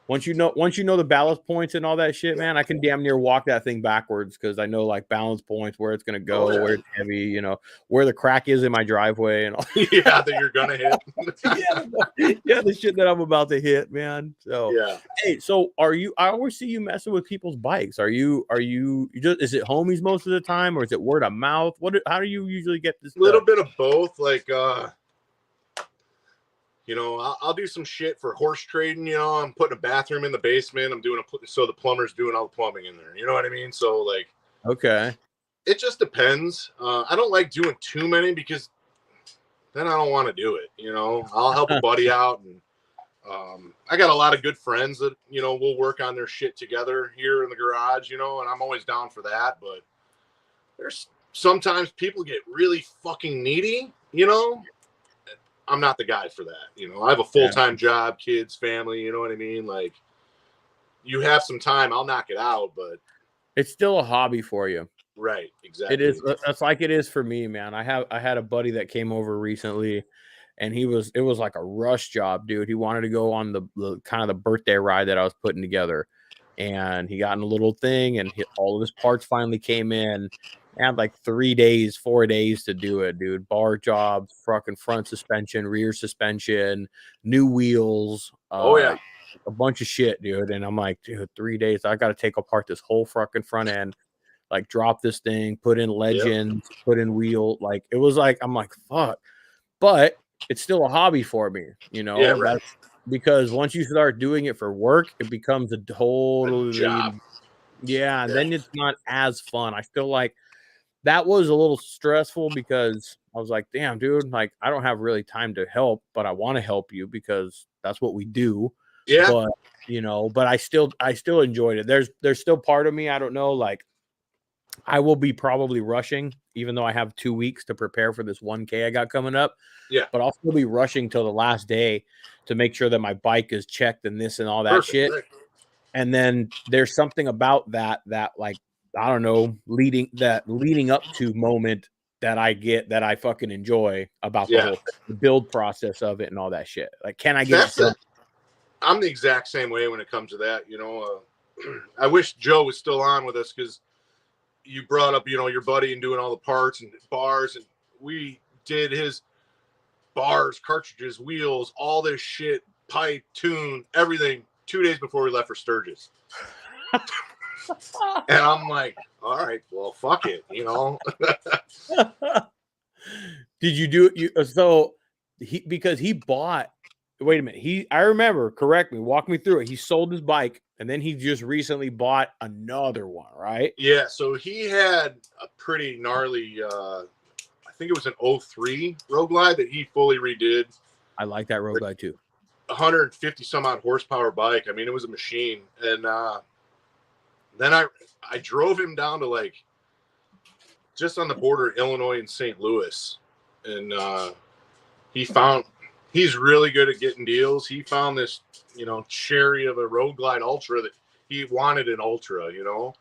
once you know the balance points and all that shit, man, I can damn near walk that thing backwards because I know like balance points, where it's gonna go, where it's heavy, where the crack is in my driveway and all. Yeah, that you're gonna hit. The shit that I'm about to hit, man. So hey, so I always see you messing with people's bikes. Are you just, is it homies most of the time, or is it word of mouth? How do you usually get this? Little bit of both. Like I'll do some shit for horse trading. I'm putting a bathroom in the basement. I'm doing so the plumber's doing all the plumbing in there. You know what I mean? So like, okay, it just depends. I don't like doing too many because then I don't want to do it. I'll help a buddy out, and I got a lot of good friends that we'll work on their shit together here in the garage. And I'm always down for that. But there's sometimes people get really fucking needy. I'm not the guy for that. I have a full-time job, kids, family, you know what I mean? Like, you have some time, I'll knock it out, but it's still a hobby for you. Right, exactly. It is. That's like it is for me, man. I had a buddy that came over recently, and it was like a rush job, dude. He wanted to go on the kind of the birthday ride that I was putting together, and he got in a little thing, and all of his parts finally came in. I had like 4 days to do it, dude. Bar job, fucking front suspension, rear suspension, new wheels. A bunch of shit, dude. And I'm like, dude, 3 days. I got to take apart this whole fucking front end, like drop this thing, put in legends, put in wheel. Like it was like, I'm like, fuck. But it's still a hobby for me, Yeah, right. Because once you start doing it for work, it becomes a totally job. Yeah, then it's not as fun. I feel like that was a little stressful because I was like, damn, dude, like I don't have really time to help, but I want to help you because that's what we do. Yeah. But, but I still enjoyed it. There's still part of me, I don't know, like I will be probably rushing, even though I have 2 weeks to prepare for this 1K I got coming up. Yeah. But I'll still be rushing till the last day to make sure that my bike is checked and this and all that shit. Right. And then there's something about that like, I don't know, leading up to moment that I fucking enjoy about the Yeah. whole the build process of it and all that shit. Like, can I get it done? I'm the exact same way when it comes to that. You know, I wish Joe was still on with us because you brought up, you know, your buddy and doing all the parts and bars, and we did his bars, cartridges, wheels, all this shit, pipe, tune, everything 2 days before we left for Sturgis. And I'm like, all right, well, fuck it, you know. Did you do it? So because he bought. Wait a minute. I remember. Correct me. Walk me through it. He sold his bike, and then he just recently bought another one, right? Yeah. So he had a pretty gnarly. I think it was an 03 Road Glide that he fully redid. I like that Road Glide too. 150 some odd horsepower bike. I mean, it was a machine. And then I drove him down to like just on the border of Illinois and St. Louis, and he's really good at getting deals. He found this, you know, cherry of a Road Glide Ultra that he wanted an Ultra, you know.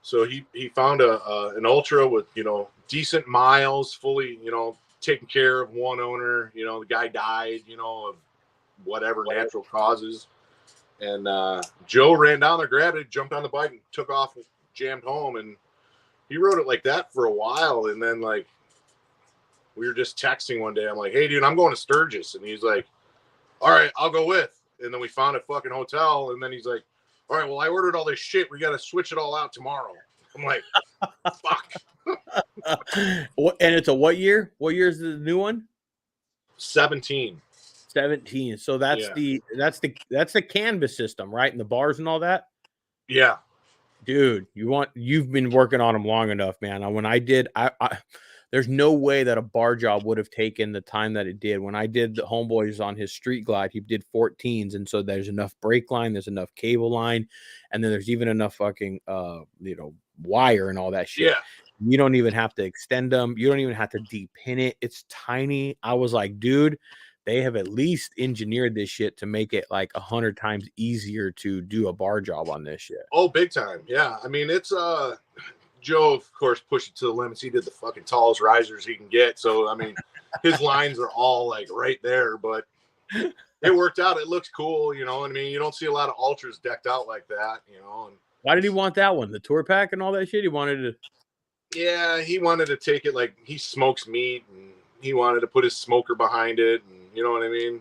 So he found an Ultra with, you know, decent miles, fully, you know, taken care of, one owner. You know, the guy died, you know, of whatever natural causes. And Joe ran down there, grabbed it, jumped on the bike, and took off, and jammed home. And he rode it like that for a while. And then, like, we were just texting one day. I'm like, hey, dude, I'm going to Sturgis. And he's like, all right, I'll go with. And then we found a fucking hotel. And then he's like, all right, well, I ordered all this shit. We got to switch it all out tomorrow. I'm like, fuck. And it's a what year? What year is the new one? 17. 17. So that's the canvas system, right? And the bars and all that. Yeah. Dude, you've been working on them long enough, man. When I did, there's no way that a bar job would have taken the time that it did. When I did the Homeboys on his Street Glide, he did 14s, and so there's enough brake line, there's enough cable line, and then there's even enough fucking you know, wire and all that shit. Yeah. You don't even have to extend them. You don't even have to depin it. It's tiny. I was like, dude, they have at least engineered this shit to make it like 100 times easier to do a bar job on this shit. Oh, big time. Yeah. I mean, it's Joe, of course, pushed it to the limits. He did the fucking tallest risers he can get. So, I mean, his lines are all like right there, but it worked out. It looks cool, you know. I mean, you don't see a lot of Ultras decked out like that, you know. And why did he want that one? The tour pack and all that shit? He wanted to. Yeah, he wanted to take it, like, he smokes meat, and he wanted to put his smoker behind it, and you know what I mean?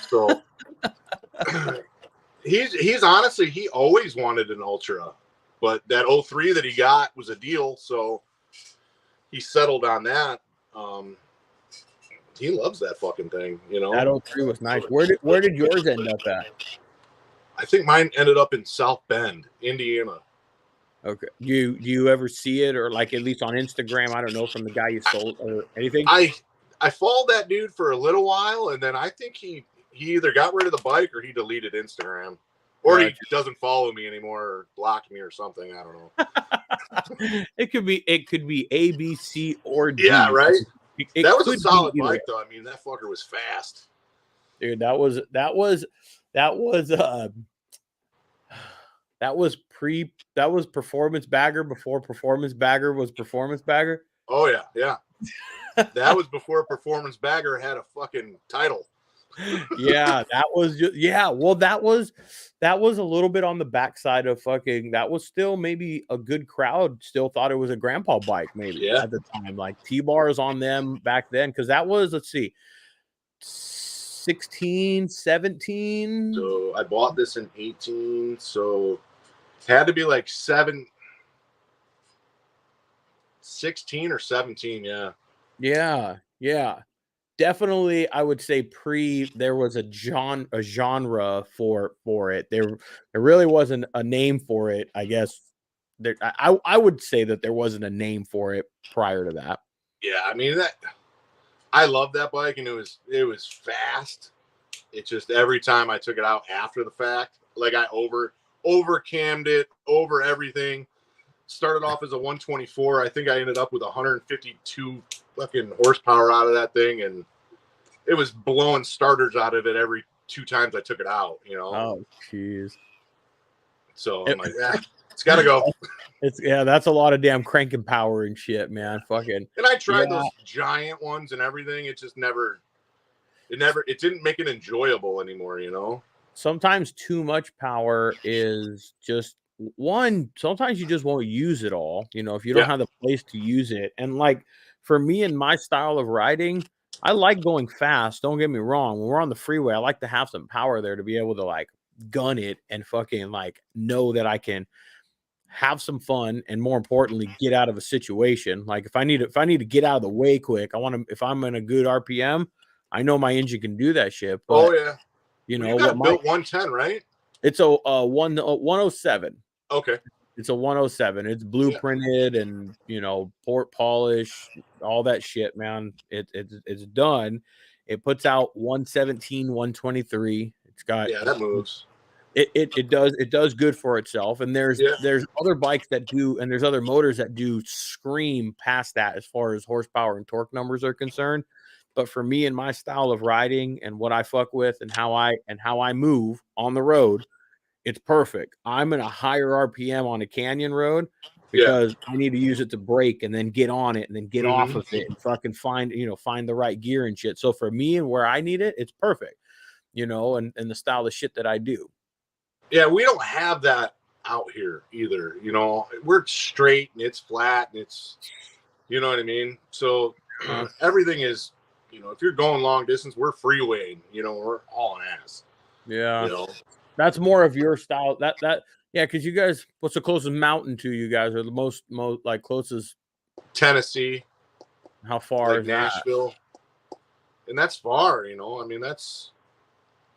So he's honestly, he always wanted an Ultra. But that 03 that he got was a deal, so he settled on that. He loves that fucking thing, you know. That 03 was nice. Where did yours end up at? I think mine ended up in South Bend, Indiana. Okay. Do you ever see it, or like at least on Instagram? I don't know, from the guy you sold or anything. I followed that dude for a little while, and then I think he either got rid of the bike or he deleted Instagram. Or he doesn't follow me anymore, or block me or something. I don't know. It could be A, B, C, or D. Yeah, right. That was a solid either. bike, though. I mean, that fucker was fast. Dude, that was performance bagger before performance bagger was performance bagger. Oh yeah. That was before performance bagger had a fucking title. Yeah, that was just, yeah. Well, that was a little bit on the backside of fucking. That was still maybe a good crowd still thought it was a grandpa bike, maybe at the time, like T-bars on them back then, because that was, let's see, 16, 17. So I bought this in 18, so had to be like 16 or 17. Yeah. Definitely, I would say there was a genre for it. There really wasn't a name for it, I guess. I would say that there wasn't a name for it prior to that. Yeah, I mean, I love that bike, and it was fast. It's just every time I took it out after the fact, like I over-cammed it, over everything. Started off as a 124. I think I ended up with 152 fucking horsepower out of that thing, and it was blowing starters out of it every 2 times I took it out, you know. Oh, jeez. So I'm like, it's got to go. That's a lot of damn cranking power and shit, man. Fucking. And I tried those giant ones and everything. It just it didn't make it enjoyable anymore, you know? Sometimes too much power is just one. Sometimes you just won't use it all, you know, if you don't have the place to use it. And like for me and my style of riding, I like going fast. Don't get me wrong. When we're on the freeway, I like to have some power there to be able to like gun it and fucking like know that I can have some fun and more importantly get out of a situation. Like if I need to get out of the way quick, if I'm in a good RPM, I know my engine can do that shit. But you know, you got built 110, right? It's a 107. Okay. It's a 107. It's blueprinted and, you know, port polish, all that shit, man. It's done. It puts out 117, 123. It's got that moves. It does good for itself. And there's other bikes that do, and there's other motors that do scream past that as far as horsepower and torque numbers are concerned. But for me and my style of riding and what I fuck with and how I move on the road, it's perfect. I'm in a higher RPM on a canyon road because I need to use it to brake and then get on it and then get off of it and fucking find the right gear and shit. So for me and where I need it, it's perfect, you know, and the style of shit that I do. Yeah, we don't have that out here either. You know, we're straight and it's flat and it's, you know what I mean? So everything is, you know, if you're going long distance, we're freewaying, you know, we're hauling ass. Yeah. You know, that's more of your style. Because you guys, what's the closest mountain to you guys, or the most like closest? Tennessee. How far is Nashville? That? And that's far, you know. I mean, that's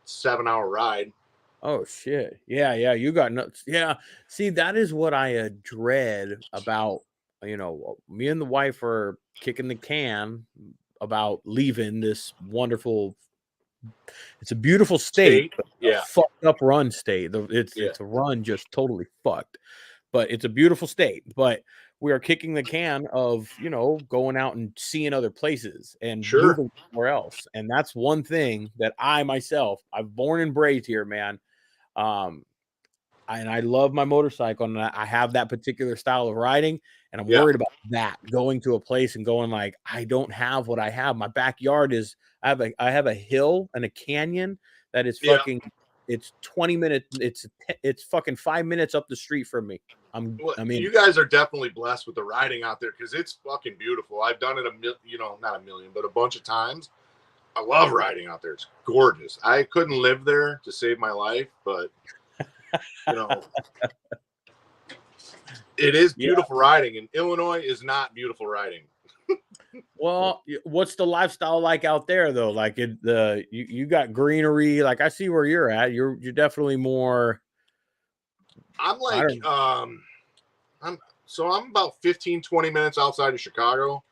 a 7-hour ride. Oh shit. Yeah, you got nuts. Yeah. See, that is what I dread about, you know, me and the wife are kicking the can about leaving this wonderful, it's a beautiful state. Fucked up run state. It's a run just totally fucked. But it's a beautiful state. But we are kicking the can of, you know, going out and seeing other places and moving somewhere else. And that's one thing that I myself, I've born and raised here, man. And I love my motorcycle and I have that particular style of riding, and I'm worried about that going to a place and going like, I don't have what I have. My backyard is, I have a hill and a canyon that is fucking, it's 20 minutes. It's fucking 5 minutes up the street from me. I mean, you guys are definitely blessed with the riding out there because it's fucking beautiful. I've done it not a million, but a bunch of times. I love riding out there. It's gorgeous. I couldn't live there to save my life, but you know, it is beautiful riding, and Illinois is not beautiful riding. Well, what's the lifestyle like out there though? Like you got greenery. Like I see where you're at. You're definitely more. I'm like I'm about 15-20 minutes outside of Chicago.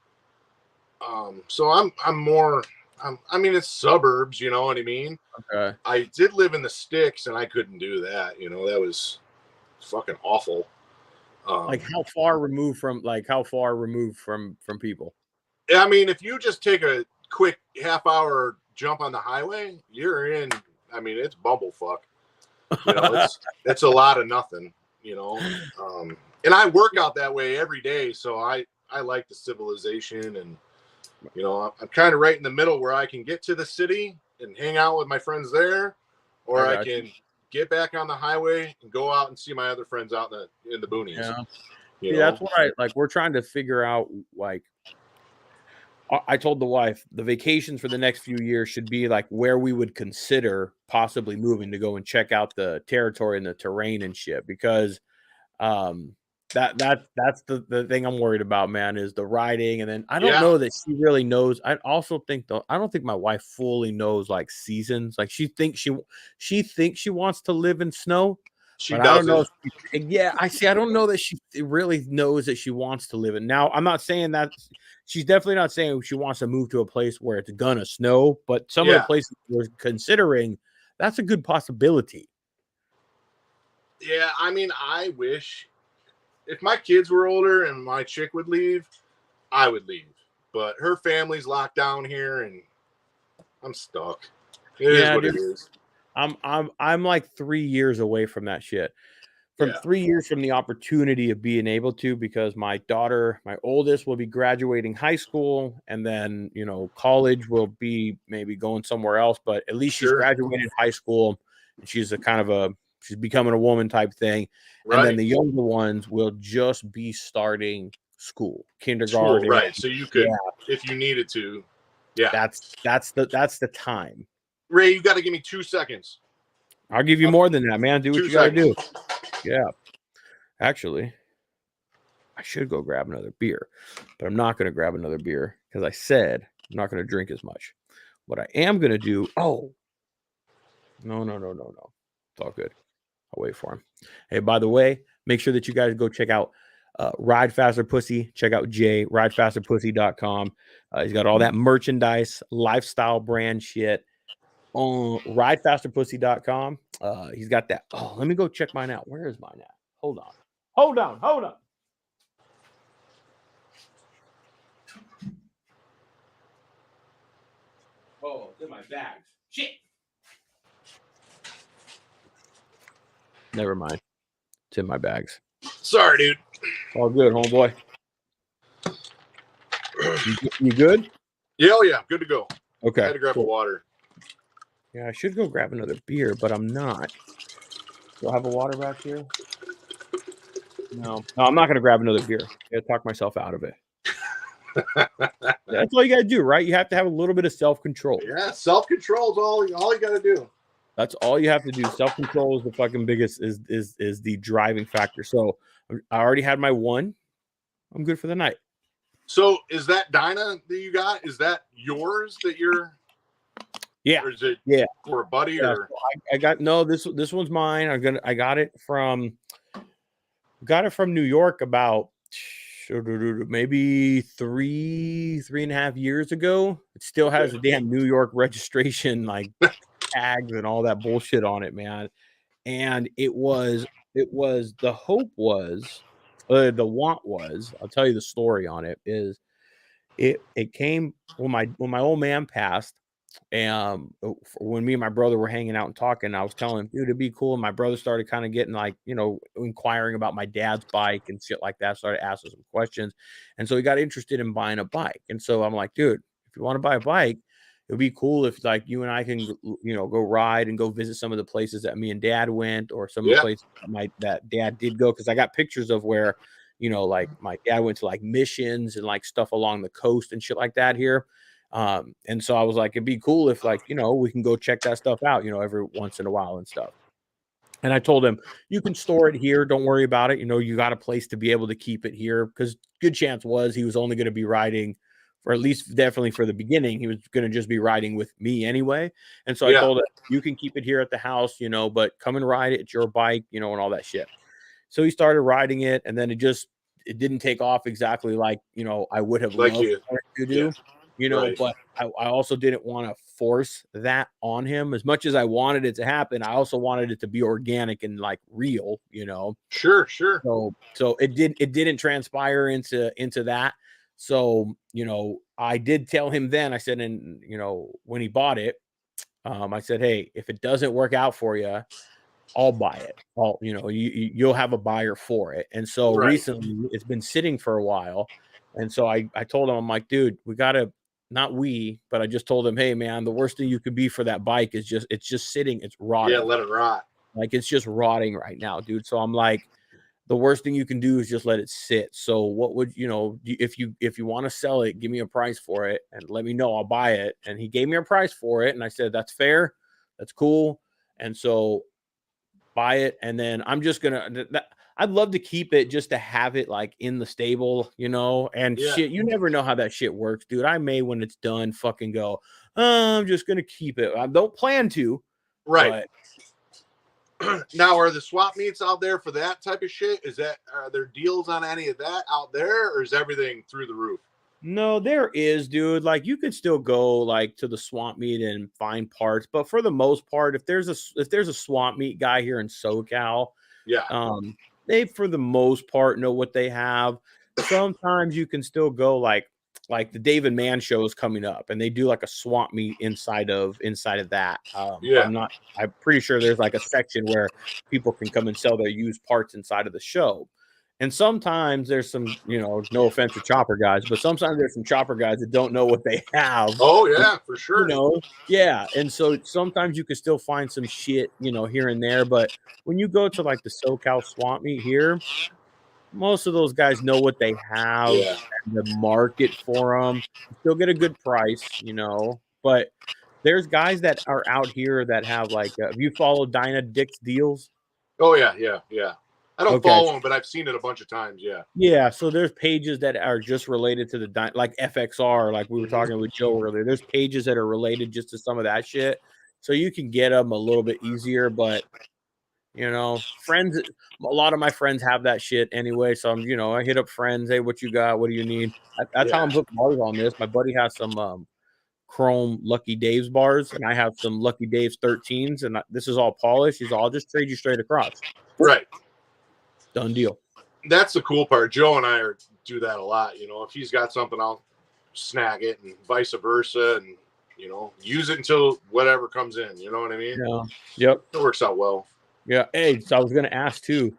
So I'm more. I mean, it's suburbs, you know what I mean? Okay. I did live in the sticks, and I couldn't do that. You know, that was fucking awful. Like how far removed from people? I mean, if you just take a quick half-hour jump on the highway, you're in. I mean, it's bumblefuck. You know, it's a lot of nothing. You know, and I work out that way every day, so I like the civilization and. You know, I'm kind of right in the middle where I can get to the city and hang out with my friends there, or I can get back on the highway and go out and see my other friends out in the boonies. Yeah, that's what I like. We're trying to figure out. Like, I told the wife the vacations for the next few years should be like where we would consider possibly moving to go and check out the territory and the terrain and shit because, that's the thing I'm worried about, man, is the riding. And then I don't know that she really knows. I also think I don't think my wife fully knows like seasons. Like she thinks she wants to live in snow. She doesn't. I don't know. I don't know that she really knows that she wants to live in. Now, I'm not saying that she's definitely not saying she wants to move to a place where it's gonna snow, but some of the places we're considering, that's a good possibility. Yeah, I mean, I wish if my kids were older and my chick would leave, I would leave. But her family's locked down here, and I'm stuck. It is what it is. I'm like 3 years away from that shit. from Yeah. 3 years from the opportunity of being able to, because my daughter, my oldest, will be graduating high school, and then, you know, college will be maybe going somewhere else, but at least she's Sure. graduated high school and she's she's becoming a woman type thing. Right. And then the younger ones will just be starting school, kindergarten. Right. So you could, if you needed to. Yeah. That's the time. Ray, you got to give me 2 seconds. I'll give you more than that, man. Do what 2 you got to do. seconds. Yeah. Actually, I should go grab another beer, but I'm not going to grab another beer because I said I'm not going to drink as much. What I am going to do, no. It's all good. I'll wait for him. Hey, by the way, make sure that you guys go check out Ride Faster Pussy. Check out Jay, ridefasterpussy.com. He's got all that merchandise, lifestyle brand shit on ridefasterpussy.com. He's got that. Oh, let me go check mine out. Where is mine at? Hold on. Oh, it's in my bags. Shit. Never mind. It's in my bags. Sorry, dude. All good, homeboy. You good? Yeah, oh yeah, good to go. Okay. I had to grab a water. Yeah, I should go grab another beer, but I'm not. Do I have a water back here? No, I'm not going to grab another beer. I got to talk myself out of it. That's all you got to do, right? You have to have a little bit of self-control. Yeah, self-control is all you got to do. That's all you have to do. Self-control is the fucking biggest, is the driving factor. So I already had my one. I'm good for the night. So is that Dyna that you got? Is that yours that you're? Yeah. Or is it for a buddy or? So I got this one's mine. I got it from New York about maybe 3.5 years ago. It still has a damn New York registration like tags and all that bullshit on it, man. And it was the hope was the want was, I'll tell you the story on it, is it came when my old man passed. And when me and my brother were hanging out and talking, I was telling him, dude, it'd be cool. And my brother started kind of getting like, you know, inquiring about my dad's bike and shit like that. Started asking some questions. And so he got interested in buying a bike. And so I'm like, dude, if you want to buy a bike, it'd be cool if like you and I can, you know, go ride and go visit some of the places that me and dad went, or some of the places that dad did go. Cause I got pictures of where, you know, like my dad went to like missions and like stuff along the coast and shit like that here. And so I was like, it'd be cool if like, you know, we can go check that stuff out, you know, every once in a while and stuff. And I told him, you can store it here. Don't worry about it. You know, you got a place to be able to keep it here, because good chance was he was only going to be riding, or at least definitely for the beginning, he was going to just be riding with me anyway. And so I told him, you can keep it here at the house, you know, but come and ride it. It's your bike, you know, and all that shit. So he started riding it, and then it didn't take off exactly like, you know, I would have loved it to do. You know, but I also didn't want to force that on him as much as I wanted it to happen. I also wanted it to be organic and like real, you know. Sure. So it didn't transpire into that. So, you know, I did tell him then, I said, and you know, when he bought it, I said, hey, if it doesn't work out for you, I'll buy it. You know, you'll have a buyer for it. And so recently it's been sitting for a while. And so I told him, I'm like, dude, but I just told him, hey man, the worst thing you could be for that bike is it's just sitting, it's rotting. Yeah, let it rot. Like it's just rotting right now, dude. So I'm like, the worst thing you can do is just let it sit. So what would, you know, if you want to sell it, give me a price for it and let me know, I'll buy it. And he gave me a price for it. And I said, that's fair. That's cool. And so buy it. And then I'm just I'd love to keep it just to have it like in the stable, you know, and shit. You never know how that shit works, dude. I may, when it's done, fucking go, I'm just going to keep it. I don't plan to. Right. Now, are the swap meets out there for that type of shit? Are there deals on any of that out there, or is everything through the roof? No, there is, dude. Like you could still go like to the swap meet and find parts, but for the most part, if there's a swap meet guy here in SoCal, they for the most part know what they have. Sometimes you can still go like like the David Mann show is coming up, and they do like a swamp meet inside of that. Yeah. I'm pretty sure there's like a section where people can come and sell their used parts inside of the show. And sometimes there's some, no offense to chopper guys, but sometimes there's some chopper guys that don't know what they have. Oh yeah, for sure. Yeah. And so sometimes you can still find some shit, here and there. But when you go to like the SoCal swamp meet here, most of those guys know what they have, Yeah. and the market for them. You still get a good price, but there's guys that are out here that have like, have you followed Dyna Dick's Deals? Oh yeah. I don't follow them, but I've seen it a bunch of times. Yeah. Yeah. So there's pages that are just related to like FXR, like we were talking with Joe earlier. There's pages that are related just to some of that shit. So you can get them a little bit easier, but friends, a lot of my friends have that shit anyway. So I'm, I hit up friends. Hey, what you got? What do you need? That's how I'm hooked bars on this. My buddy has some chrome Lucky Dave's bars, and I have some Lucky Dave's 13s, and this is all polished. I'll just trade you straight across. Right. Done deal. That's the cool part. Joe and I do that a lot. If he's got something, I'll snag it, and vice versa, and use it until whatever comes in. You know what I mean? Yeah. Yep. It works out well. Yeah. Hey, so I was gonna ask too.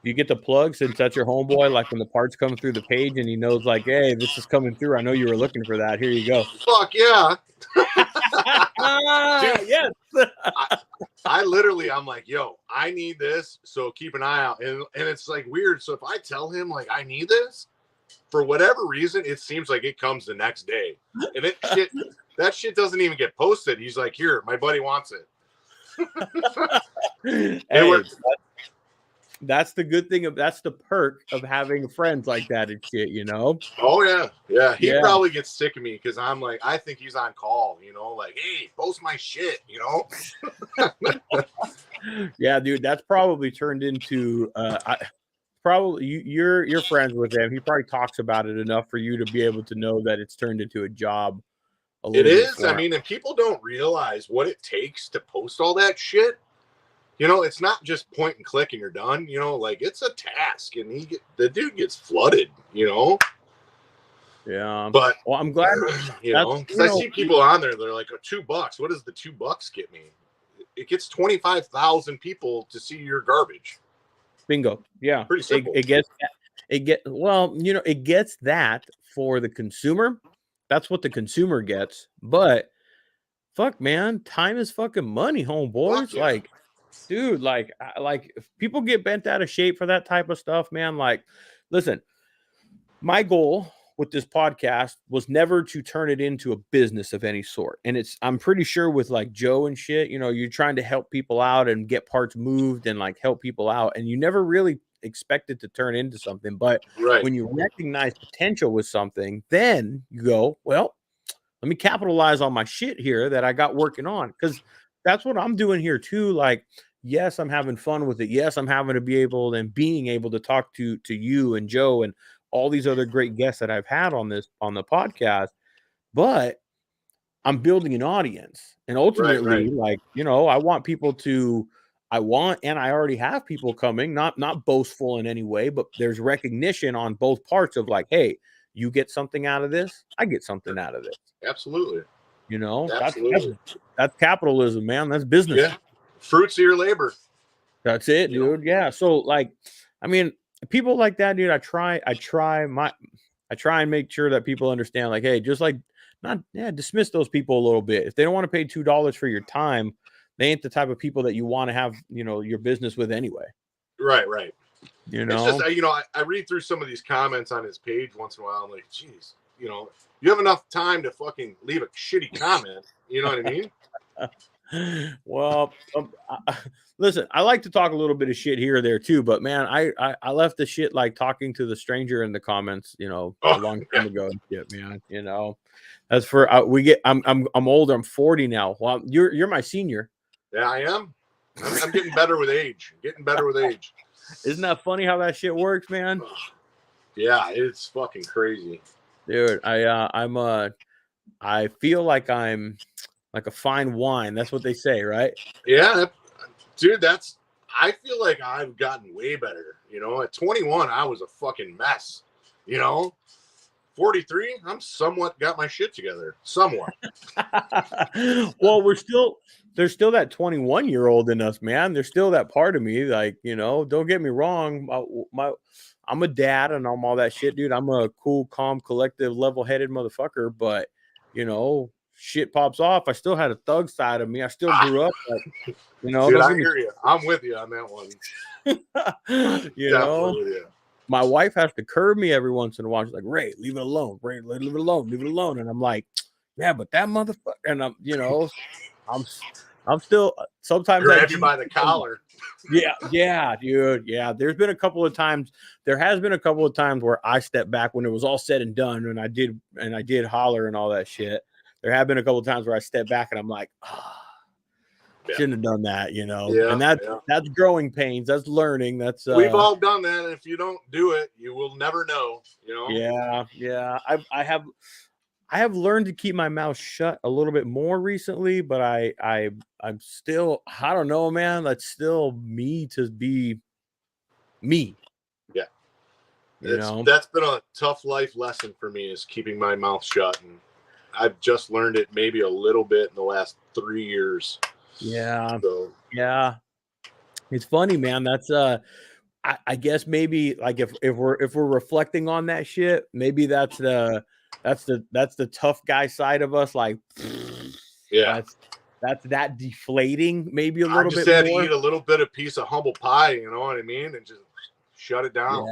You get the plug since that's your homeboy. Like when the parts come through the page, and he knows, like, hey, this is coming through. I know you were looking for that. Here you go. Fuck yeah. Dude, yes. I'm like, yo, I need this, so keep an eye out. And it's like weird. So if I tell him like I need this, for whatever reason, it seems like it comes the next day. And that shit doesn't even get posted. He's like, here, my buddy wants it. Hey, that's the good thing that's the perk of having friends like that and shit, Oh yeah. He probably gets sick of me because I'm like, I think he's on call, like, hey, post my shit, Yeah, dude, that's probably turned into you're friends with him. He probably talks about it enough for you to be able to know that it's turned into a job. It is. I mean, and people don't realize what it takes to post all that shit. It's not just point and click and you're done. Like it's a task, and the dude gets flooded. Yeah. But well, I'm glad. Because I see people on there. They're like, $2. What does the $2 get me? It gets 25,000 people to see your garbage. Bingo. Yeah. Pretty simple. It gets that for the consumer. That's what the consumer gets. But fuck, man, time is fucking money, homeboys. Yeah. Like, dude, like if people get bent out of shape for that type of stuff, man. Like, listen, my goal with this podcast was never to turn it into a business of any sort. And I'm pretty sure with like Joe and shit, you're trying to help people out and get parts moved and like help people out. And you never really expect it to turn into something. But when you recognize potential with something, then you go, well, let me capitalize on my shit here that I got working on. Because that's what I'm doing here too. Like, yes, I'm having fun with it. Yes, I'm having to being able to talk to you and Joe and all these other great guests that I've had on the podcast. But I'm building an audience, and ultimately, like, I want people to. And I already have people coming, not boastful in any way, but there's recognition on both parts of like, hey, you get something out of this, I get something out of this. Absolutely. Absolutely. That's capitalism, man. That's business. Yeah. Fruits of your labor. That's it, dude. Yeah. So like, I mean, people like that, dude, I try and make sure that people understand, like, hey, just like dismiss those people a little bit. If they don't want to pay $2 for your time, they ain't the type of people that you want to have, your business with anyway. Right. It's just, I read through some of these comments on his page once in a while. I'm like, geez, you have enough time to fucking leave a shitty comment. You know what I mean? Well, listen, I like to talk a little bit of shit here or there too, but man, I left the shit like talking to the stranger in the comments, a long time ago. Shit, man, as for I'm older. I'm 40 now. Well, you're my senior. Yeah, I am. I'm getting better with age. Isn't that funny how that shit works, man? Yeah, it's fucking crazy, dude. I feel like I'm like a fine wine. That's what they say, right? Yeah, dude. I feel like I've gotten way better. At 21, I was a fucking mess. 43. I'm somewhat got my shit together. Somewhat. Well, there's still that 21-year-old in us, man. There's still that part of me, like, don't get me wrong. I'm a dad and I'm all that shit, dude. I'm a cool, calm, collective, level-headed motherfucker, but shit pops off. I still had a thug side of me. I still grew up like, Dude, I hear you. I'm with you on that one. Definitely with you. My wife has to curb me every once in a while. She's like, Ray, leave it alone. Ray, leave it alone. Leave it alone. And I'm like, yeah, but that motherfucker. And I'm still sometimes grab you by the collar. Yeah, dude. Yeah. There has been a couple of times where I stepped back when it was all said and done, and I did holler and all that shit. There have been a couple of times where I stepped back and I'm like, shouldn't have done that, Yeah, and that's growing pains. That's learning. That's we've all done that. And if you don't do it, you will never know. Yeah. I have learned to keep my mouth shut a little bit more recently, but I'm still, I don't know, man. That's still me to be me. Yeah, that's been a tough life lesson for me, is keeping my mouth shut, and I've just learned it maybe a little bit in the last 3 years. Yeah. So. Yeah. It's funny, man. That's I guess maybe like if we're reflecting on that shit, maybe that's the tough guy side of us. Like, that's that deflating maybe a little bit. I just had to eat a little bit of piece of humble pie, you know what I mean, and just shut it down.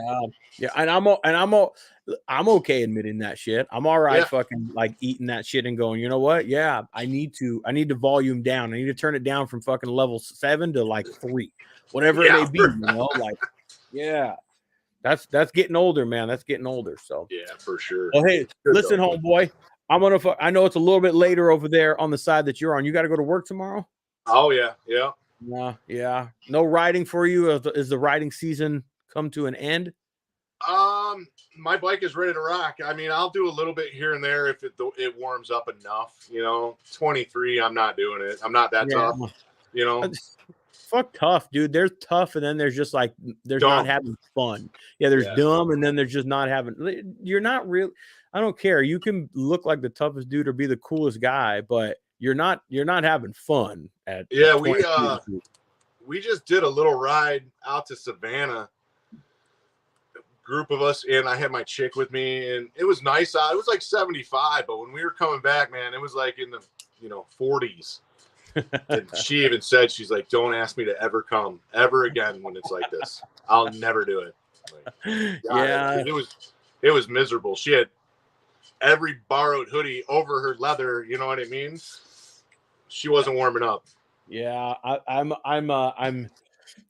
Yeah. And I'm okay admitting that shit. I'm all right fucking like eating that shit and going, you know what? Yeah, I need to volume down. I need to turn it down from fucking level 7 to like 3, whatever it may be, like, yeah. That's getting older, man. That's getting older. So yeah, for sure. Well, hey, listen, homeboy. I know it's a little bit later over there on the side that you're on. You got to go to work tomorrow? Oh yeah. Yeah. No riding for you? Is the riding season come to an end? My bike is ready to rock. I mean, I'll do a little bit here and there if it warms up enough. 23, I'm not doing it. I'm not that tough. Fuck tough, dude. There's tough, and then there's just like there's dumb. Not having fun. Yeah, there's dumb, and then there's just not having. You're not real. I don't care. You can look like the toughest dude or be the coolest guy, but you're not having fun at. Yeah, we just did a little ride out to Savannah. Group of us, and I had my chick with me, and it was nice out. It was like 75, but when we were coming back, man, it was like in the 40s. And she even said, she's like, don't ask me to ever come ever again when it's like this. I'll never do it. Like, yeah, it was miserable. She had every borrowed hoodie over her leather, you know what I mean? She wasn't warming up. Yeah, I'm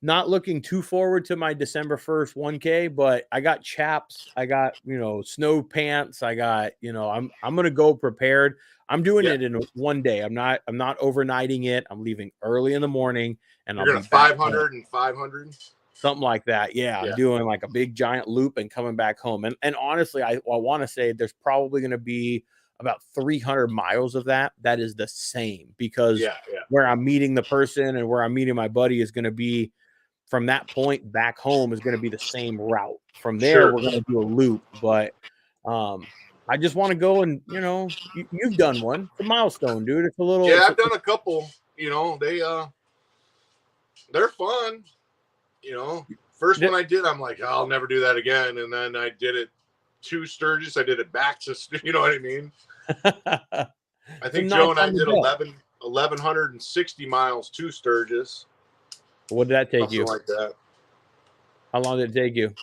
not looking too forward to my December 1st 1K, but I got chaps, I got snow pants, I got I'm gonna go prepared. I'm doing it in one day. I'm not overnighting it. I'm leaving early in the morning, and You're gonna 500 and 500, something like that. Yeah, I'm doing like a big giant loop and coming back home. And honestly, I want to say there's probably gonna be about 300 miles of that is the same, because where I'm meeting the person and where I'm meeting my buddy is going to be from that point back home is going to be the same route. From there, we're going to do a loop, but I just want to go and, you've done one. It's a milestone, dude. It's a little. Yeah, I've done a couple, they're fun. First one I did, I'm like, I'll never do that again. And then I did it 2 Sturgis. I did it back to, you know what I mean? I think Joe and I did 1,160 miles 2 Sturgis. What did that take you? Like that. How long did it take you?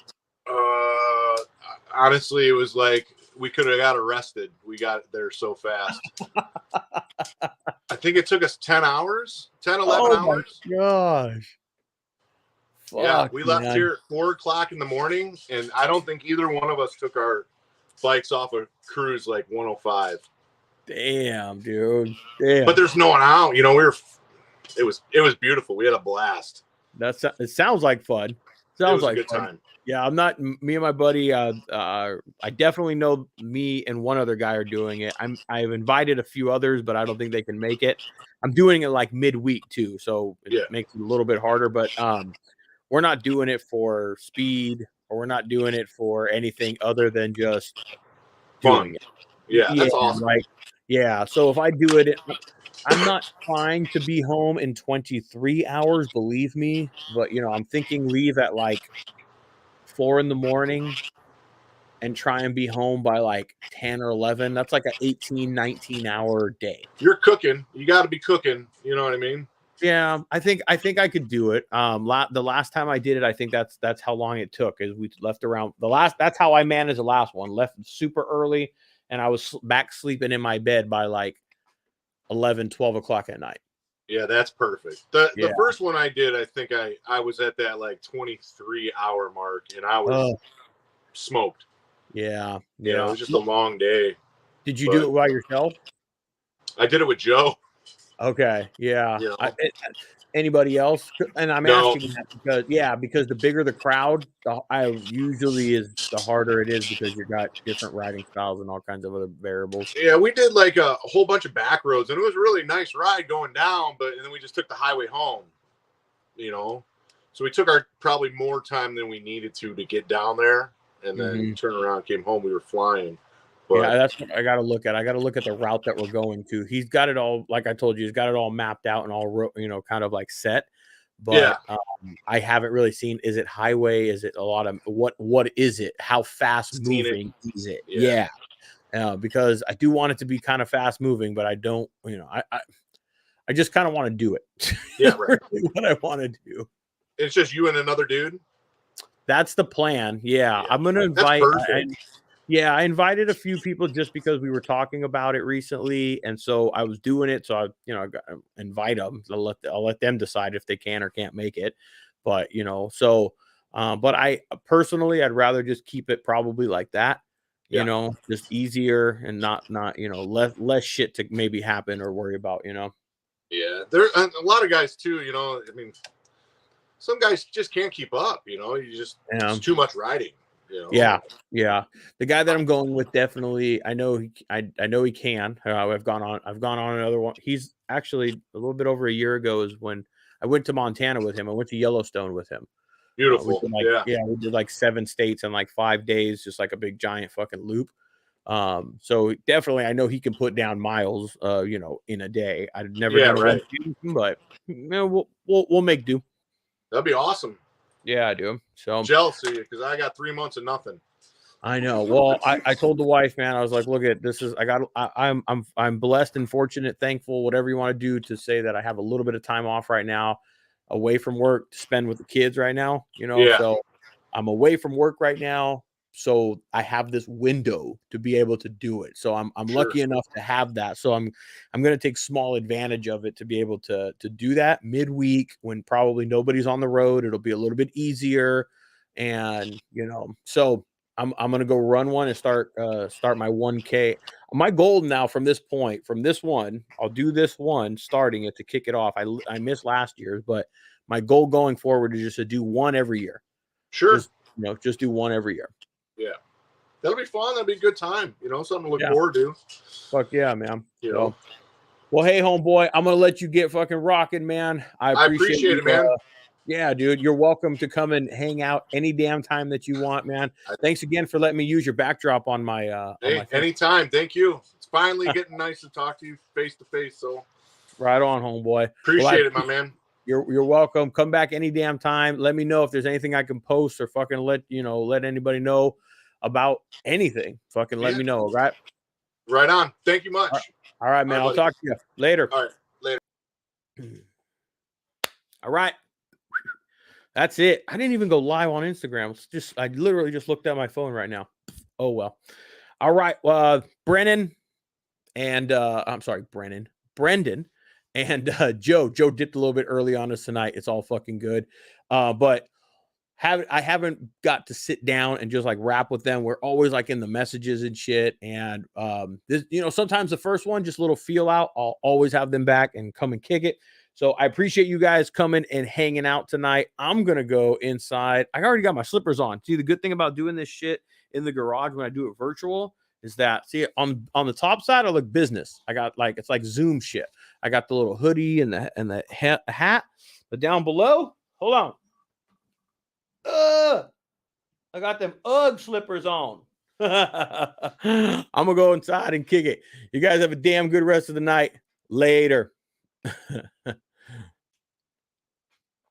Honestly, it was like we could have got arrested. We got there so fast. I think it took us 10 hours, 11 hours. Gosh. Yeah, we left here at 4 o'clock in the morning, and I don't think either one of us took our bikes off a cruise like 105. Damn, dude. Damn. But there's no one out. It was beautiful. We had a blast. It sounds like fun. Sounds like a good time. Yeah, I'm not. Me and my buddy. I definitely know me and one other guy are doing it. I've invited a few others, but I don't think they can make it. I'm doing it like midweek too, so it makes it a little bit harder. But we're not doing it for speed, or we're not doing it for anything other than just doing it. Yeah, that's awesome. Like, yeah. So if I do it, I'm not trying to be home in 23 hours, believe me. But, you know, I'm thinking leave at like 4 a.m. and try and be home by like 10 or 11. That's like an 18, 19-hour day. You're cooking. You got to be cooking. You know what I mean? Yeah, I think I could do it. The last time I did it, I think that's how long it took. Is we left around that's how I managed the last one. Left super early, and I was back sleeping in my bed by like 11, 12 o'clock at night. Yeah, that's perfect. The first one I did, I think I was at that like 23-hour mark, and I was smoked. Yeah. You know, it was just a long day. Did you do it by yourself? I did it with Joe. Okay. Yeah. You know? Anybody else? And I'm asking that because the bigger the crowd, usually is the harder it is because you got different riding styles and all kinds of other variables. Yeah, we did like a whole bunch of back roads, and it was a really nice ride going down, and then we just took the highway home, you know? So we took probably more time than we needed to get down there, and then turn around, came home, we were flying. But, yeah, that's what I got to look at. I got to look at the route that we're going to. He's got it all, like I told you, he's got it all mapped out and all, you know, kind of like set. But I haven't really seen. Is it highway? Is it a lot of what is it? How fast moving is it? Yeah. Because I do want it to be kind of fast moving, but I don't. You know, I just kind of want to do it. Yeah, right. Really what I want to do. It's just you and another dude. That's the plan. Yeah. I'm gonna invite. I invited a few people just because we were talking about it recently, and so I was doing it. So I got to invite them. I'll let them decide if they can or can't make it. But you know, so but I personally, I'd rather just keep it probably like that. You know, just easier and not you know less shit to maybe happen or worry about. You know. Yeah, there a lot of guys too. You know, I mean, some guys just can't keep up. You know, it's too much riding. You know? Yeah. The guy that I'm going with definitely, I know he can. I've gone on another one. He's actually a little bit over a year ago is when I went to Montana with him. I went to Yellowstone with him. Beautiful. We did like 7 states in like 5 days, just like a big giant fucking loop. So definitely, I know he can put down miles, you know, in a day. I've never done it, but you know, we'll make do. That'd be awesome. Yeah, I do. So I'm jealous of you because I got 3 months of nothing. I know. Well, I told the wife, man, I was like, look at this is I'm blessed and fortunate, thankful, whatever you want to do to say that I have a little bit of time off right now, away from work to spend with the kids right now. You know, so I'm away from work right now. So I have this window to be able to do it. So I'm lucky enough to have that. So I'm going to take small advantage of it to be able to do that midweek when probably nobody's on the road. It'll be a little bit easier. And, you know, so I'm going to go run one and start my 1K. My goal now from this one, I'll do this one starting it to kick it off. I missed last year's, but my goal going forward is just to do one every year. Sure. Just do one every year. Yeah. That'll be fun. That'll be a good time. You know, something to look forward to. Fuck yeah, man. You know. Well, hey, homeboy, I'm going to let you get fucking rocking, man. I appreciate it, man. Yeah, dude, you're welcome to come and hang out any damn time that you want, man. Thanks again for letting me use your backdrop on my anytime. Thank you. It's finally getting nice to talk to you face to face. So right on, homeboy. Appreciate it, my man. You're welcome. Come back any damn time. Let me know if there's anything I can post or fucking let anybody know about anything. Fucking let me know, right? Right on. Thank you much. All right, man. I'll talk to you later. All right, later. All right. That's it. I didn't even go live on Instagram. I literally just looked at my phone right now. Oh well. All right. Brendan and Brendan and Joe. Joe dipped a little bit early on us tonight. It's all fucking good. But I haven't got to sit down and just like rap with them. We're always like in the messages and shit. And this, you know, sometimes the first one, just a little feel out. I'll always have them back and come and kick it. So I appreciate you guys coming and hanging out tonight. I'm going to go inside. I already got my slippers on. See, the good thing about doing this shit in the garage when I do it virtual is that, see, on the top side, I look business. I got like, it's like Zoom shit. I got the little hoodie and the hat. But down below, hold on. I got them UGG slippers on. I'm gonna go inside and kick it. You guys have a damn good rest of the night. Later.